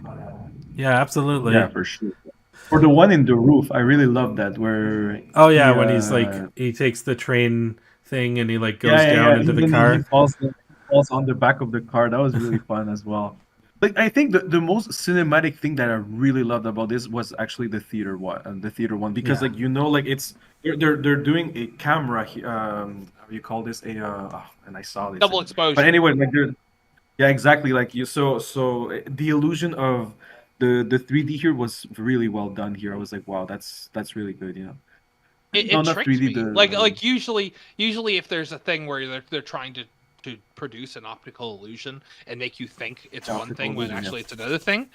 Yeah, absolutely. Yeah, for sure. For the one in the roof, I really love that where when he's like he takes the train thing and he like goes down into the car. He falls on the back of the car. That was really fun as well. Like I think the most cinematic thing that I really loved about this was actually the theater one, because like like it's they're doing a camera how do you call this, and I saw this Double exposure. But anyway, like exactly, like you so the illusion of the 3D here was really well done here. I was like, wow, that's really good, It tricks me. Like usually if there's a thing where they're trying to produce an optical illusion and make you think it's one thing when actually it's another thing,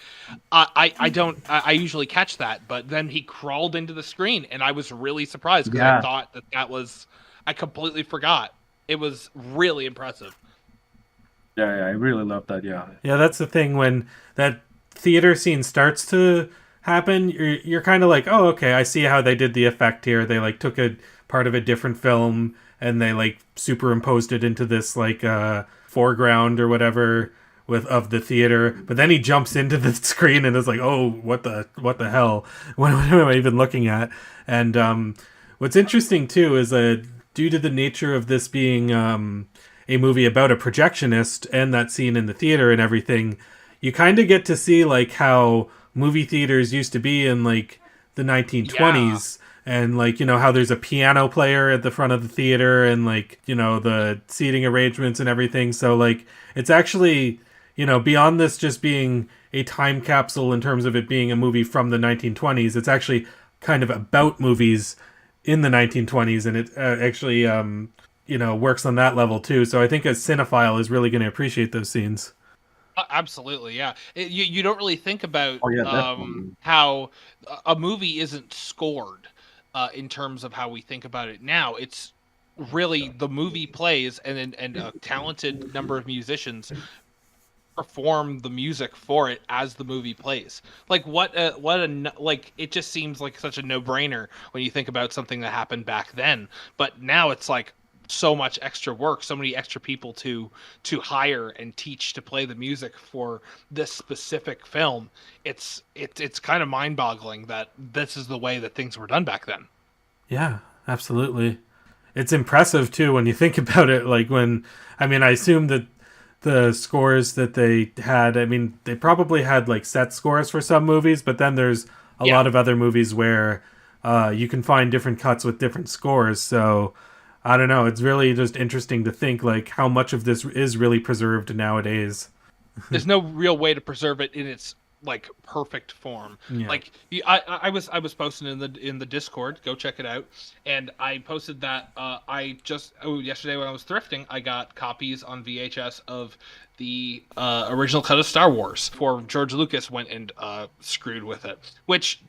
I usually catch that. But then he crawled into the screen, and I was really surprised because I thought that was, I completely forgot. It was really impressive. Yeah, I really love that. Yeah, that's the thing. When that theater scene starts to happen, you're kind of like, oh, okay, I see how they did the effect here. They like took a part of a different film and they like superimposed it into this like foreground or whatever of the theater. But then he jumps into the screen and is like, oh, what the hell? What am I even looking at? And what's interesting too is due to the nature of this being a movie about a projectionist and that scene in the theater and everything, you kind of get to see like how movie theaters used to be in like the 1920s. And like, how there's a piano player at the front of the theater and like, the seating arrangements and everything. So like, it's actually, beyond this just being a time capsule in terms of it being a movie from the 1920s, it's actually kind of about movies in the 1920s. And it actually, works on that level too. So I think a cinephile is really going to appreciate those scenes. Absolutely, yeah. You don't really think about definitely. how a movie isn't scored. In terms of how we think about it now, it's really the movie plays and a talented number of musicians perform the music for it as the movie plays. Like like it just seems like such a no-brainer when you think about something that happened back then. But now it's like so much extra work, so many extra people to hire and teach to play the music for this specific film. It's kind of mind-boggling that this is the way that things were done back then. Yeah, absolutely. It's impressive too when you think about it. Like I assume that the scores that they had, they probably had like set scores for some movies, but then there's a lot of other movies where you can find different cuts with different scores. So I don't know. It's really just interesting to think like how much of this is really preserved nowadays. There's no real way to preserve it in its like perfect form. Yeah. Like I was posting in the Discord. Go check it out. And I posted that yesterday when I was thrifting, I got copies on VHS of the original cut of Star Wars before George Lucas went and screwed with it. Which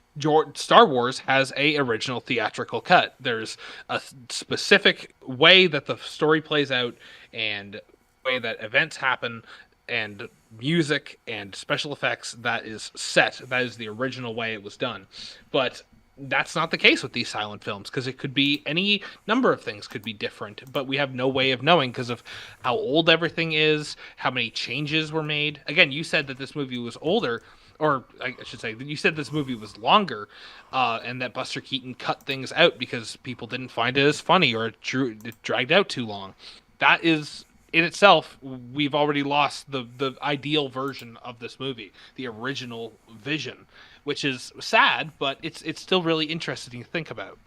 Star Wars has a original theatrical cut. There's a specific way that the story plays out and way that events happen and music and special effects that is set. That is the original way it was done. But that's not the case with these silent films, because it could be any number of things could be different, but we have no way of knowing because of how old everything is, how many changes were made. Again, you said that this movie was older, or I should say, you said this movie was longer, and that Buster Keaton cut things out because people didn't find it as funny or it dragged out too long. That is, in itself, we've already lost the ideal version of this movie, the original vision, which is sad, but it's still really interesting to think about.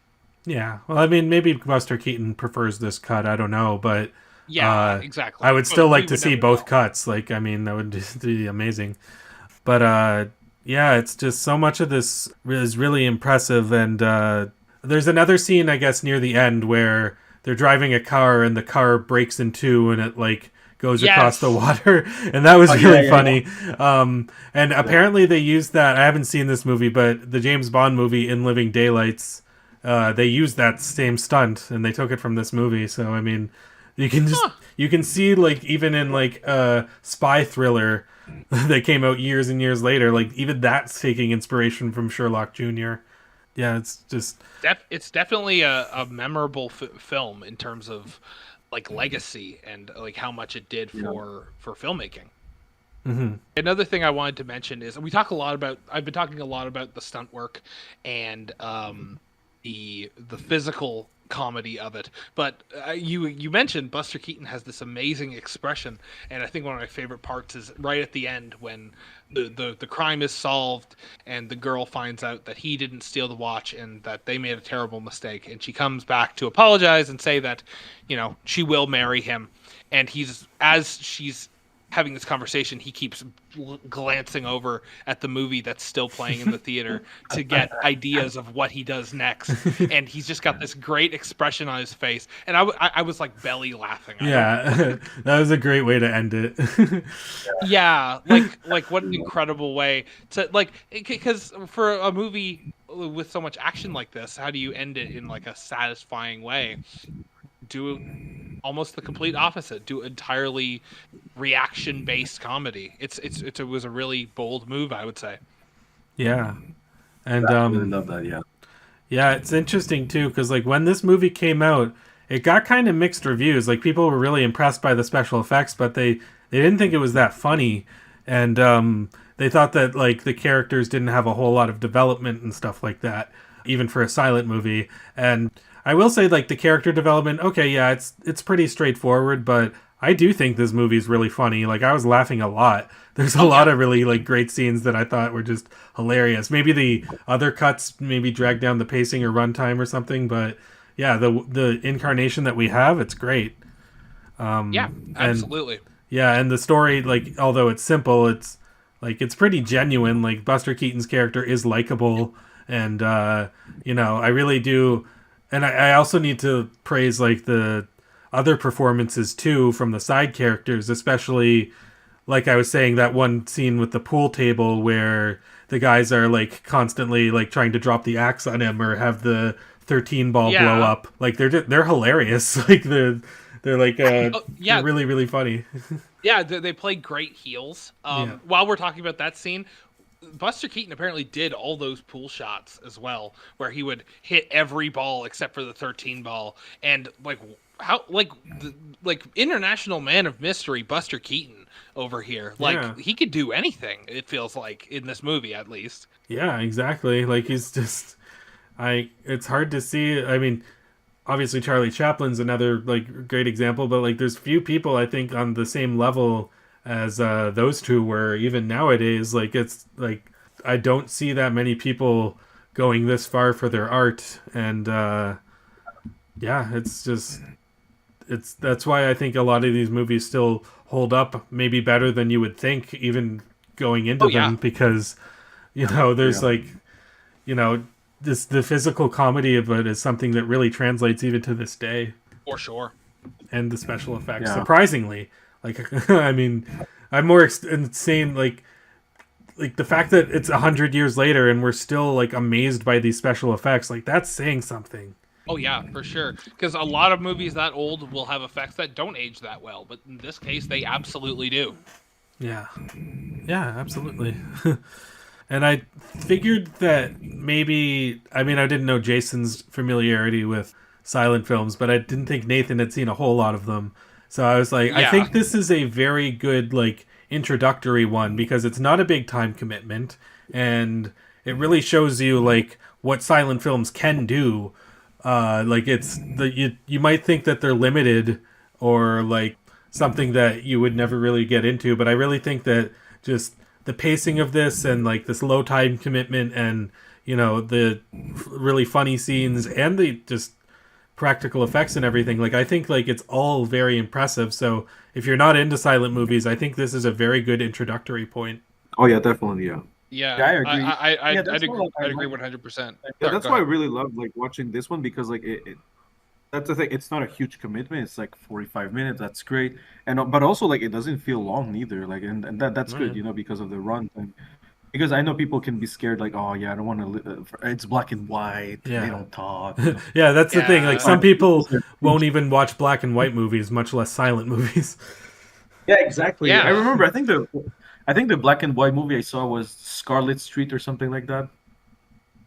Yeah, well, maybe Buster Keaton prefers this cut. I don't know, but yeah, exactly. I would still like to see both cuts. Like, that would be amazing. But yeah, it's just so much of this is really impressive. And there's another scene, I guess, near the end where they're driving a car and the car breaks in two and it like goes across the water, and that was really funny. And apparently they used that. I haven't seen this movie, but the James Bond movie In Living Daylights, they used that same stunt and they took it from this movie. So you can just you can see, like, even in like a spy thriller that came out years and years later, like even that's taking inspiration from Sherlock Jr. Yeah, it's just it's definitely a memorable film in terms of like legacy and like how much it did for filmmaking. Mm-hmm. Another thing I wanted to mention is I've been talking a lot about the stunt work and the physical comedy of it, but you mentioned Buster Keaton has this amazing expression, and I think one of my favorite parts is right at the end when the crime is solved and the girl finds out that he didn't steal the watch and that they made a terrible mistake, and she comes back to apologize and say that, you know, she will marry him, and as she's having this conversation, he keeps glancing over at the movie that's still playing in the theater to get ideas of what he does next. And he's just got this great expression on his face. And I was like belly laughing. Yeah, that was a great way to end it. Yeah, like what an incredible way to, like, because for a movie with so much action like this, how do you end it in like a satisfying way? Do almost the complete opposite. Do entirely reaction-based comedy. It was a really bold move, I would say. Yeah, and I really love that. Yeah, it's interesting too because like when this movie came out, it got kind of mixed reviews. Like people were really impressed by the special effects, but they didn't think it was that funny, and they thought that like the characters didn't have a whole lot of development and stuff like that, even for a silent movie. And I will say, like, the character development, okay, yeah, it's pretty straightforward, but I do think this movie is really funny. Like, I was laughing a lot. There's a lot of really, like, great scenes that I thought were just hilarious. Maybe the other cuts maybe drag down the pacing or runtime or something, but yeah, the incarnation that we have, it's great. Yeah, absolutely. And the story, like, although it's simple, it's pretty genuine. Like, Buster Keaton's character is likable, and, you know, I really do. And I also need to praise, like, the other performances, too, from the side characters, especially, like I was saying, that one scene with the pool table where the guys are, like, constantly, like, trying to drop the axe on him or have the 13 ball blow up. Like, they're hilarious. Like, They're like yeah, they're really, really funny. yeah, they play great heels. Yeah. While we're talking about that scene, Buster Keaton apparently did all those pool shots as well, where he would hit every ball except for the 13 ball, and like international man of mystery Buster Keaton over here. Like he could do anything. It feels like in this movie, at least. Yeah, exactly. Like he's just, it's hard to see. I mean, obviously Charlie Chaplin's another like great example, but like there's few people I think on the same level as those two were even nowadays. Like it's like I don't see that many people going this far for their art, and it's just that's why I think a lot of these movies still hold up maybe better than you would think even going into them, because there's like the physical comedy of it is something that really translates even to this day. For sure. And the special effects, surprisingly. Like, I mean, I'm more insane, like the fact that it's 100 years later and we're still, like, amazed by these special effects, like, that's saying something. Oh, yeah, for sure. Because a lot of movies that old will have effects that don't age that well, but in this case, they absolutely do. Yeah. Yeah, absolutely. And I figured that maybe, I mean, I didn't know Jason's familiarity with silent films, but I didn't think Nathan had seen a whole lot of them. So I was like, I think this is a very good, like, introductory one, because it's not a big time commitment, and it really shows you, like, what silent films can do. Like, it's you might think that they're limited or, like, something that you would never really get into, but I really think that just the pacing of this and, like, this low time commitment and, the really funny scenes and the just practical effects and everything, like, I think, like, it's all very impressive. So if you're not into silent movies, I think this is a very good introductory point. Oh yeah, definitely. Yeah, I agree. I'd agree 100%. Yeah, that's why I really love, like, watching this one, because, like, it that's the thing. It's not a huge commitment. It's like 45 minutes. That's great, but also, like, it doesn't feel long either. Like, and that's good, because of the runtime. Because I know people can be scared, like, oh yeah, I don't want to. It's black and white. Yeah. They don't talk. Yeah, that's the thing. Like, some people won't even watch black and white movies, much less silent movies. Yeah, exactly. Yeah. I remember. I think the black and white movie I saw was Scarlet Street or something like that,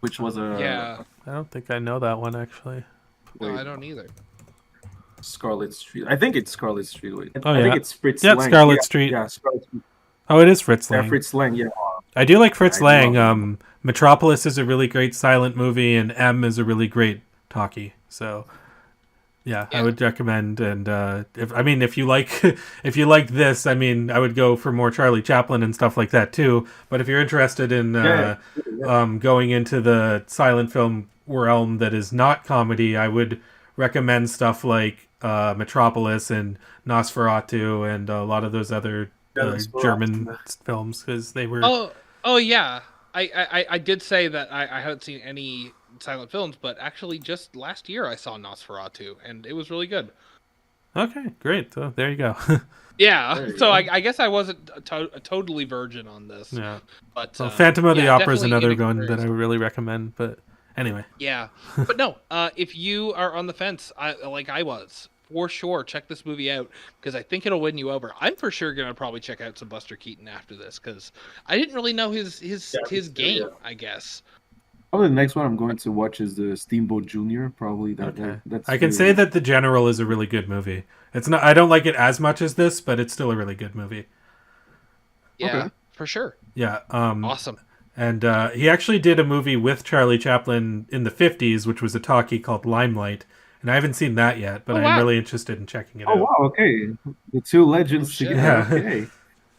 which was a. Yeah. I don't think I know that one, actually. No, I don't either. Scarlet Street. I think it's Scarlet Street. Wait. Oh, I think it's Fritz Lang. Scarlet Street. Yeah, Scarlet Street. Oh, it is Fritz Lang. Yeah, Fritz Lang. Yeah. I do like Fritz Lang. Metropolis is a really great silent movie, and M is a really great talkie. So, yeah, I would recommend. And if you like this, I mean, I would go for more Charlie Chaplin and stuff like that too. But if you're interested in going into the silent film realm that is not comedy, I would recommend stuff like Metropolis and Nosferatu and a lot of those other German films, because they were. Oh yeah. I did say that I haven't seen any silent films, but actually just last year I saw Nosferatu, and it was really good. Okay, great. So there you go. Yeah, so I guess I wasn't a totally virgin on this. Yeah. But Phantom of the Opera is another one that I would really recommend, but anyway. Yeah, but no, if you are on the fence, like I was, for sure, check this movie out, because I think it'll win you over. I'm for sure gonna probably check out some Buster Keaton after this, because I didn't really know his game. Yeah. I guess. Probably the next one I'm going to watch is the Steamboat Jr. Probably that's. I can say that The General is a really good movie. It's not. I don't like it as much as this, but it's still a really good movie. Yeah, for sure. Yeah. Awesome. And he actually did a movie with Charlie Chaplin in the 50s, which was a talkie called Limelight. And I haven't seen that yet, but I'm really interested in checking it out. Oh, wow, okay. The two legends together. Yeah. Okay.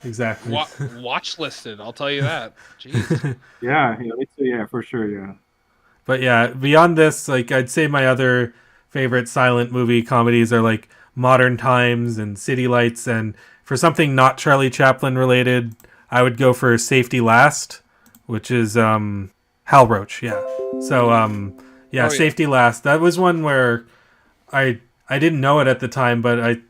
Exactly. Watch listed, I'll tell you that. Jeez. Yeah, for sure, yeah. But yeah, beyond this, like, I'd say my other favorite silent movie comedies are like Modern Times and City Lights, and for something not Charlie Chaplin related, I would go for Safety Last, which is Hal Roach, yeah. So Safety Last. That was one where I didn't know it at the time, but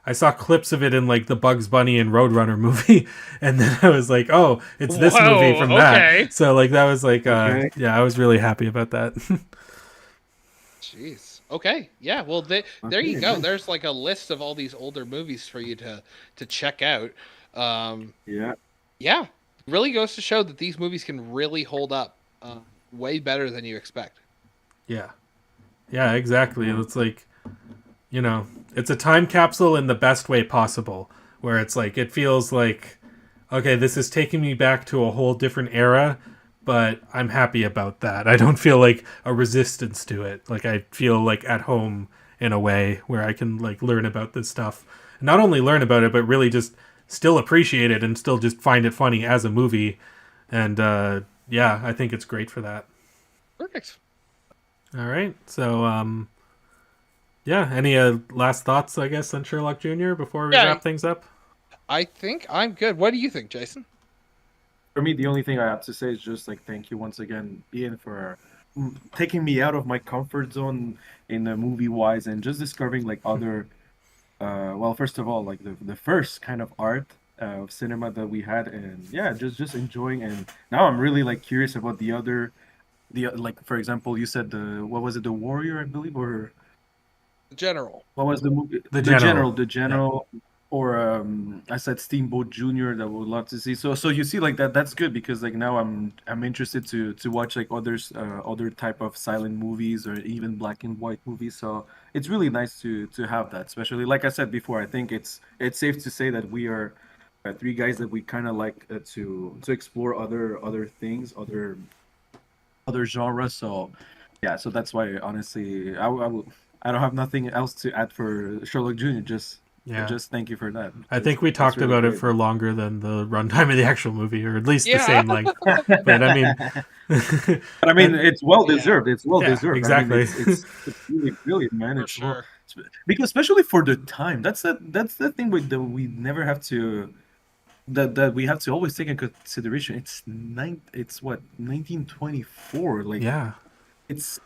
I saw clips of it in like the Bugs Bunny and Roadrunner movie, and then I was like, oh, it's this movie from that. So like that was like I was really happy about that. Jeez. Okay, yeah. Well, there you Okay, go. nice. There's like a list of all these older movies for you to check out. Yeah. Yeah, really goes to show that these movies can really hold up way better than you expect. Yeah. Yeah, exactly. Yeah. It's like, it's a time capsule in the best way possible, where it's like, it feels like, okay, this is taking me back to a whole different era, but I'm happy about that. I don't feel like a resistance to it. Like, I feel like at home in a way where I can like learn about this stuff. Not only learn about it, but really just still appreciate it and still just find it funny as a movie. And yeah, I think it's great for that. Perfect. All right. So, yeah, any last thoughts, I guess, on Sherlock Jr. before we wrap things up? I think I'm good. What do you think, Jason? For me, the only thing I have to say is just like thank you once again, Ian, for taking me out of my comfort zone in the movie wise and just discovering like other. Well, first of all, like the first kind of art of cinema that we had, and yeah, just enjoying. And now I'm really like curious about like for example, you said what was it, the Warrior, I believe, or General. what was the movie? The General. The General, or I said Steamboat Junior. That I would love to see. So you see, like that's good because like now I'm interested to watch like other type of silent movies or even black and white movies. So it's really nice to have that. Especially like I said before, I think it's safe to say that we are three guys that we kind of like to explore other things, other genres. So yeah, so that's why honestly I don't have nothing else to add for Sherlock Jr. Just thank you for that. I think we talked really about it great. for longer than the runtime of the actual movie, or at least the same length. But I mean, but I mean, it's well deserved. It's well Yeah, deserved. exactly. I mean, it's really brilliant, man. For It's sure. because especially for the time. That's the thing that we never have to that we have to always take in consideration. It's what 1924. Like yeah, it's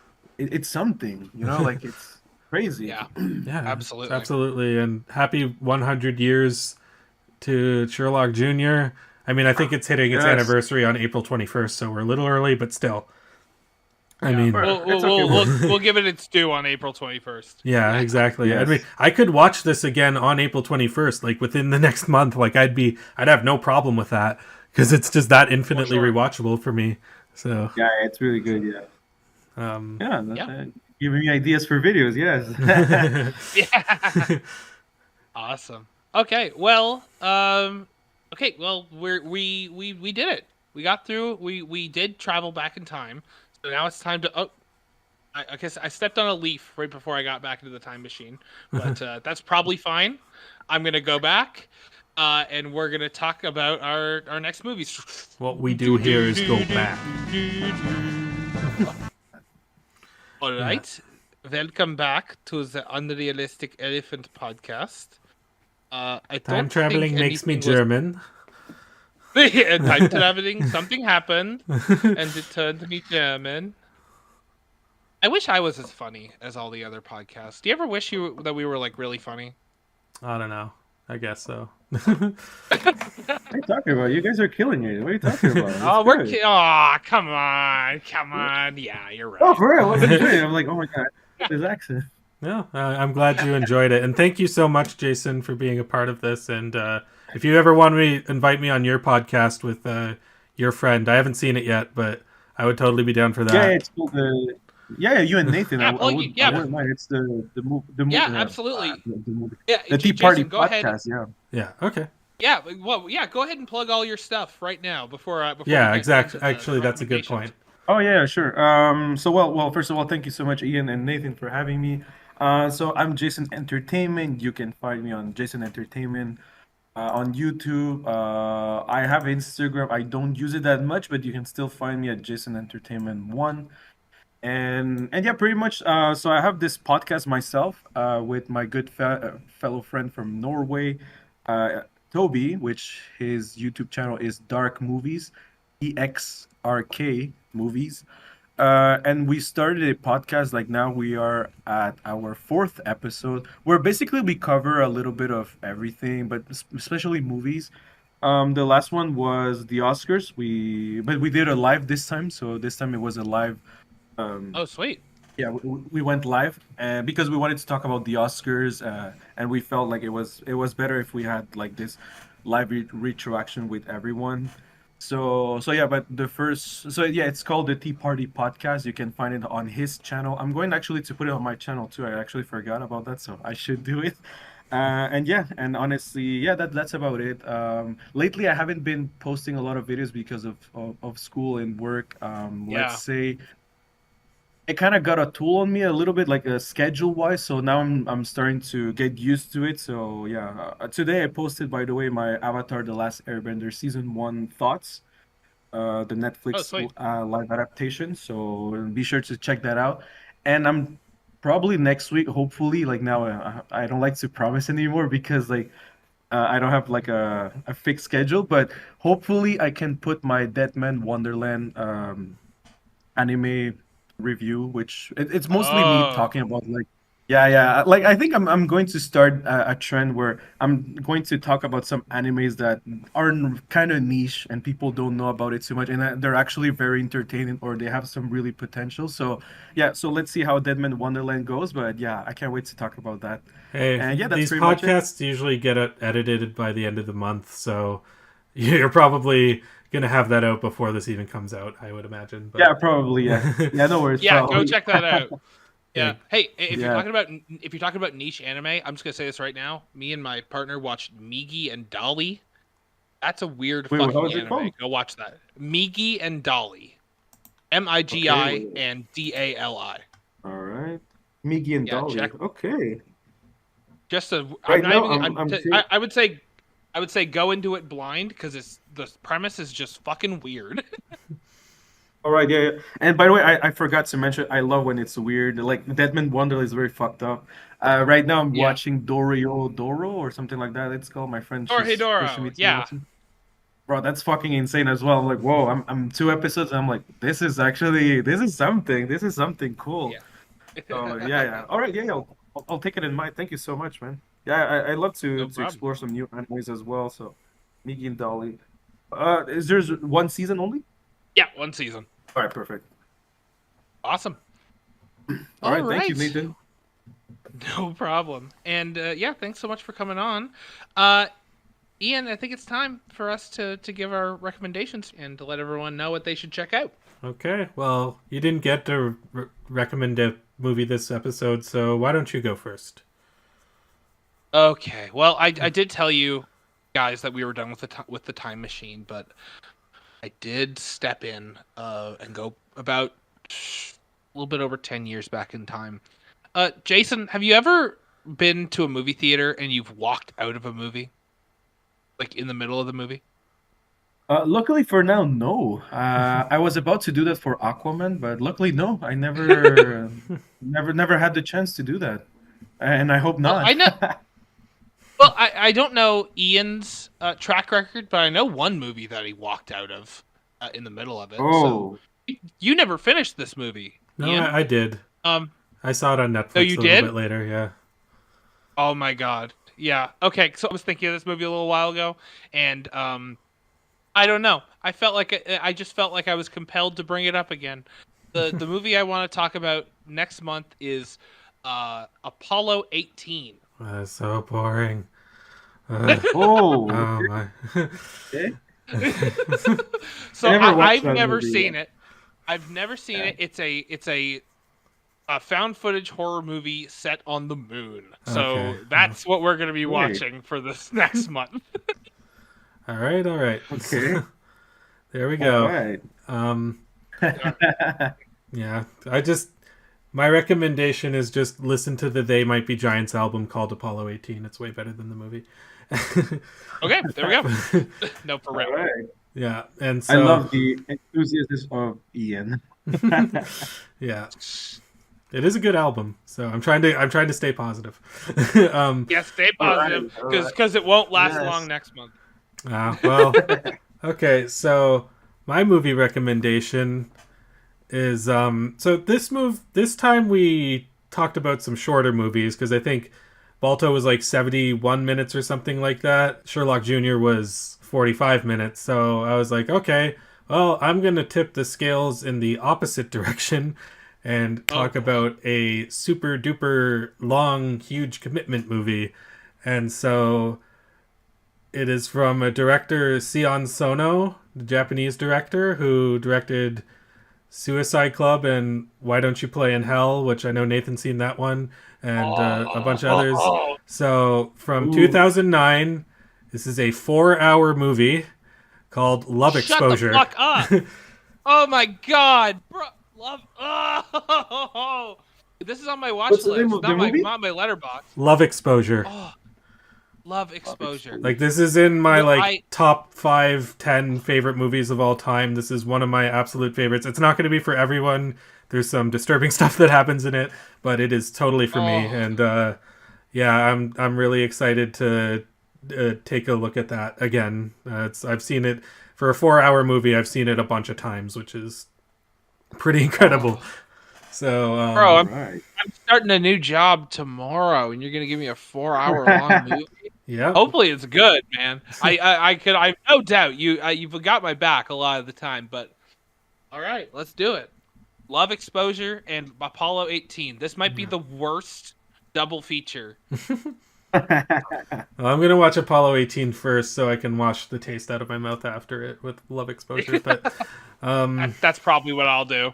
something, like it's crazy. Yeah. yeah, Absolutely. absolutely. And happy 100 years to Sherlock Jr. I mean, I think it's hitting its Yes. anniversary on April 21st, so we're a little early, but still. I Yeah. mean, We'll give it its due on April 21st. yeah, exactly. Yes. I mean, I could watch this again on April 21st, like within the next month. Like I'd have no problem with that because it's just that infinitely sure. rewatchable for me. So, Yeah, it's really good. Yeah. Yeah. Giving me ideas for videos. Yes. Yeah. Awesome. Okay. Well. Okay. Well, we did it. We got through. We did travel back in time. So now it's time to. Oh, I guess I stepped on a leaf right before I got back into the time machine, but that's probably fine. I'm gonna go back, and we're gonna talk about our next movies. what we do here is go back. All right. Welcome back to the Unrealistic Elephant Podcast. I don't Time think traveling makes me anything was- German. Time traveling, something happened, and it turned me German. I wish I was as funny as all the other podcasts. Do you ever wish that we were like really funny? I don't know. I guess so. What are you talking about? You guys are killing it. What are you talking about? It's Oh, we're good. come on. Yeah, you're right. Oh, for real? What's he doing? I'm like, oh my god, his accent. No, I'm glad you enjoyed it, and thank you so much, Jason, for being a part of this. And if you ever want to invite me on your podcast with your friend, I haven't seen it yet, but I would totally be down for that. Yeah, it's called yeah, you and Nathan. Yeah, I well, wouldn't yeah. mind. It's the movie. Yeah, absolutely. Yeah, The Tea Jason, Party go podcast. ahead. Yeah. Yeah. Okay. Yeah, well, yeah. Go ahead and plug all your stuff right now before. Yeah. we get Exactly. into the Actually, that's a good point. recommendations. Oh yeah, sure. So well, first of all, thank you so much, Ian and Nathan, for having me. So I'm Jason Entertainment. You can find me on Jason Entertainment on YouTube. I have Instagram. I don't use it that much, but you can still find me at Jason Entertainment 1. And yeah, pretty much. So I have this podcast myself with my good fellow friend from Norway, Toby, which his YouTube channel is Dark Movies, EXRK Movies. And we started a podcast. Like now we are at our 4th episode, where basically we cover a little bit of everything, but especially movies. The last one was the Oscars. But we did a live this time, so this time it was a live. Oh, sweet. yeah, we went live because we wanted to talk about the Oscars, and we felt like it was better if we had like this live retroaction with everyone. So yeah, but the first, so yeah, it's called the Tea Party Podcast. You can find it on his channel. I'm going actually to put it on my channel too. I actually forgot about that, so I should do it. And yeah, and honestly, yeah, that's about it. Lately, I haven't been posting a lot of videos because of school and work. Let's Yeah. say it kind of got a tool on me a little bit, like schedule wise. So now I'm starting to get used to it. So yeah, today I posted, by the way, my Avatar: The Last Airbender season 1 thoughts, the Oh, Netflix sweet. live adaptation. So be sure to check that out. And I'm probably next week, hopefully. Like now, I don't like to promise anymore because like I don't have like a fixed schedule, but hopefully I can put my Deadman Wonderland anime review, which it's mostly me Oh. talking about like, yeah, like I think I'm going to start a trend where I'm going to talk about some animes that are kind of niche and people don't know about it too much, and they're actually very entertaining or they have some really potential. So yeah, so let's see how Deadman Wonderland goes, but yeah, I can't wait to talk about that. Hey, And yeah, that's these pretty much it. podcasts usually get edited by the end of the month, so you're probably gonna have that out before this even comes out, I would imagine. But Yeah, probably, yeah. Yeah, no worries, Yeah, go probably. check that out. Yeah. Yeah. Hey, if you're Yeah. talking about niche anime, I'm just gonna say this right now. Me and my partner watched Migi and Dolly. That's a weird Wait, what fucking was it anime. called? Go watch that. Migi and Dolly. Migi Okay, and Dali. all right. Miggy and Yeah, Dolly. check. Okay. Just a. I'm Right not now, even. I'm I would say. I would say go into it blind because it's the premise is just fucking weird. all right. Yeah, yeah. And by the way, I forgot to mention, I love when it's weird. Like Deadman Wonderland is very fucked up. Right now, I'm Yeah. watching Dorio Doro or something like that. It's called. My friend, she's pushing me Dorhedoro. to Yeah. watch it. Bro, that's fucking insane as well. I'm like, whoa, I'm 2 episodes. And I'm like, this is something. This is something cool. Yeah. So yeah. All right, yeah, I'll take it in mind. Thank you so much, man. Yeah, I love No to problem. explore some new animes as well. So, Miggy and Dolly. Is there's one season only? Yeah, one season. All right, perfect. Awesome. All right, thank you, right. Nathan. No problem. And yeah, thanks so much for coming on. Ian, I think it's time for us to give our recommendations and to let everyone know what they should check out. Okay, well, you didn't get to recommend a movie this episode, so why don't you go first? Okay. Well, I did tell you guys that we were done with the time machine, but I did step in and go about a little bit over 10 years back in time. Jason, have you ever been to a movie theater and you've walked out of a movie? Like in the middle of the movie? Luckily for now, no. I was about to do that for Aquaman, but luckily, no. I never had the chance to do that, and I hope Well, not. I know. Well, I don't know Ian's track record, but I know one movie that he walked out of in the middle of it. So Oh, you never finished this movie, No, Ian. I did. Um. I saw it on Netflix Oh, you a little did? bit later, yeah. Oh my God. Yeah. Okay. So I was thinking of this movie a little while ago, and I don't know. I just felt like I was compelled to bring it up again. The movie I want to talk about next month is Apollo 18. That's so boring. Oh oh, my. okay. So I never watched I've that never movie seen yet. it. I've never seen Yeah. it. It's a found footage horror movie set on the moon. So Okay. that's what we're going to be Great. watching for this next month. All right. Okay. There we All go. right. Yeah, my recommendation is just listen to the They Might Be Giants album called Apollo 18. It's way better than the movie. Okay, there we go. No, for All real. right. Yeah, and I so love the enthusiasm of Ian. yeah, it is a good album. So I'm trying to stay positive. Yeah, stay All right, positive all right. because it won't last Yes. long next month. Well, okay. So my movie recommendation is so this time we talked about some shorter movies because I think Balto was like 71 minutes or something like that. Sherlock Jr. was 45 minutes. So I was like, okay, well, I'm going to tip the scales in the opposite direction and talk about a super duper long, huge commitment movie. And so it is from a director, Sion Sono, the Japanese director who directed Suicide Club and Why Don't You Play in Hell, which I know Nathan's seen that one, and a bunch of others. So from 2009, this is a 4-hour movie called Love Exposure. Shut the fuck up! Oh my god, bro, Love. Oh, this is on my watch What's the list, name of the movie? not my letterbox. Love Exposure. Oh, Love Exposure. Like, this is in my Well, top 5-10 favorite movies of all time. This is one of my absolute favorites. It's not going to be for everyone. There's some disturbing stuff that happens in it, but it is totally for me. And I'm really excited to take a look at that again. I've seen it for a 4-hour movie. I've seen it a bunch of times, which is pretty incredible. So, bro, I'm starting a new job tomorrow, and you're gonna give me a 4-hour long movie. Yeah. Hopefully, it's good, man. I have no doubt you've got my back a lot of the time. But all right, let's do it. Love Exposure and Apollo 18. This might be the worst double feature. I'm going to watch Apollo 18 first so I can wash the taste out of my mouth after it with Love Exposure. But that's probably what I'll do.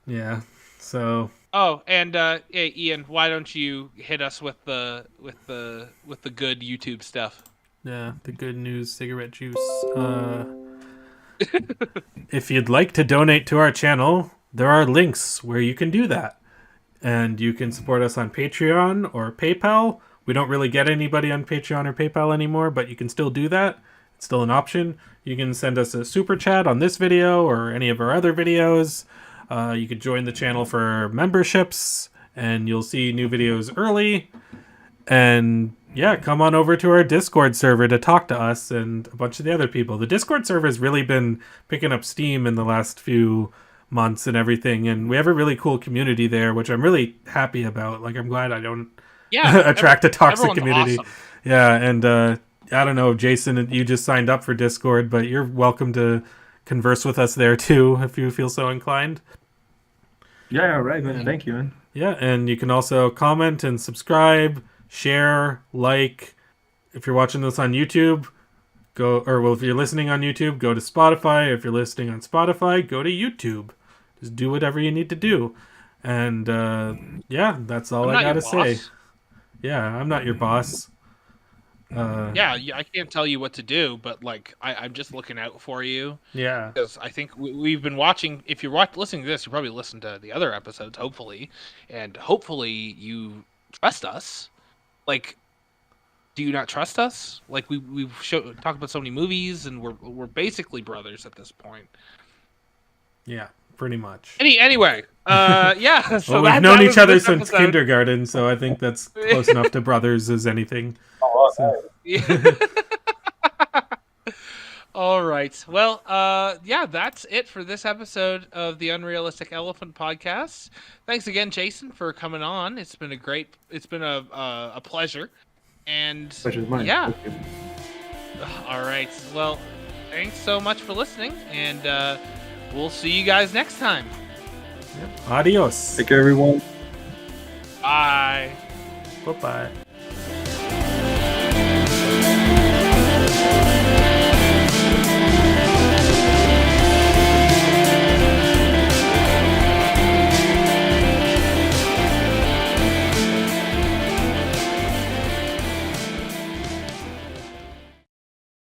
Yeah. So. Oh, and hey, Ian, why don't you hit us with the good YouTube stuff? Yeah, the good news cigarette juice. If you'd like to donate to our channel, there are links where you can do that. And you can support us on Patreon or PayPal. We don't really get anybody on Patreon or PayPal anymore, but you can still do that. It's still an option. You can send us a super chat on this video or any of our other videos. You can join the channel for memberships, and you'll see new videos early. And yeah, come on over to our Discord server to talk to us and a bunch of the other people. The Discord server has really been picking up steam in the last few months and everything, and we have a really cool community there, which I'm really happy about. Like, I'm glad I don't attract a toxic community. Awesome. Yeah, and I don't know, Jason, you just signed up for Discord, but you're welcome to converse with us there too if you feel so inclined. Yeah, right, man. Thank you, man. Yeah, and you can also comment and subscribe, share, like. If you're watching this on YouTube, if you're listening on YouTube, go to Spotify. If you're listening on Spotify, go to YouTube. Just do whatever you need to do. And that's all I gotta say. Yeah, I'm not your boss. I can't tell you what to do, but like I'm just looking out for you. Yeah, because I think we've been watching. If you're listening to this, you probably listened to the other episodes, hopefully, and hopefully you trust us. Like, do you not trust us? Like we've talked about so many movies, and we're basically brothers at this point. Yeah, pretty much. Anyway, yeah. So we've known each other since kindergarten, so I think that's close enough to brothers as anything. So. All right. Well, that's it for this episode of the Unrealistic Elephant Podcast. Thanks again, Jason, for coming on. It's been a pleasure. And Pleasure's mine. Yeah. All right. Well, thanks so much for listening, and we'll see you guys next time. Yep. Adios. Take care, everyone. Bye. Bye-bye.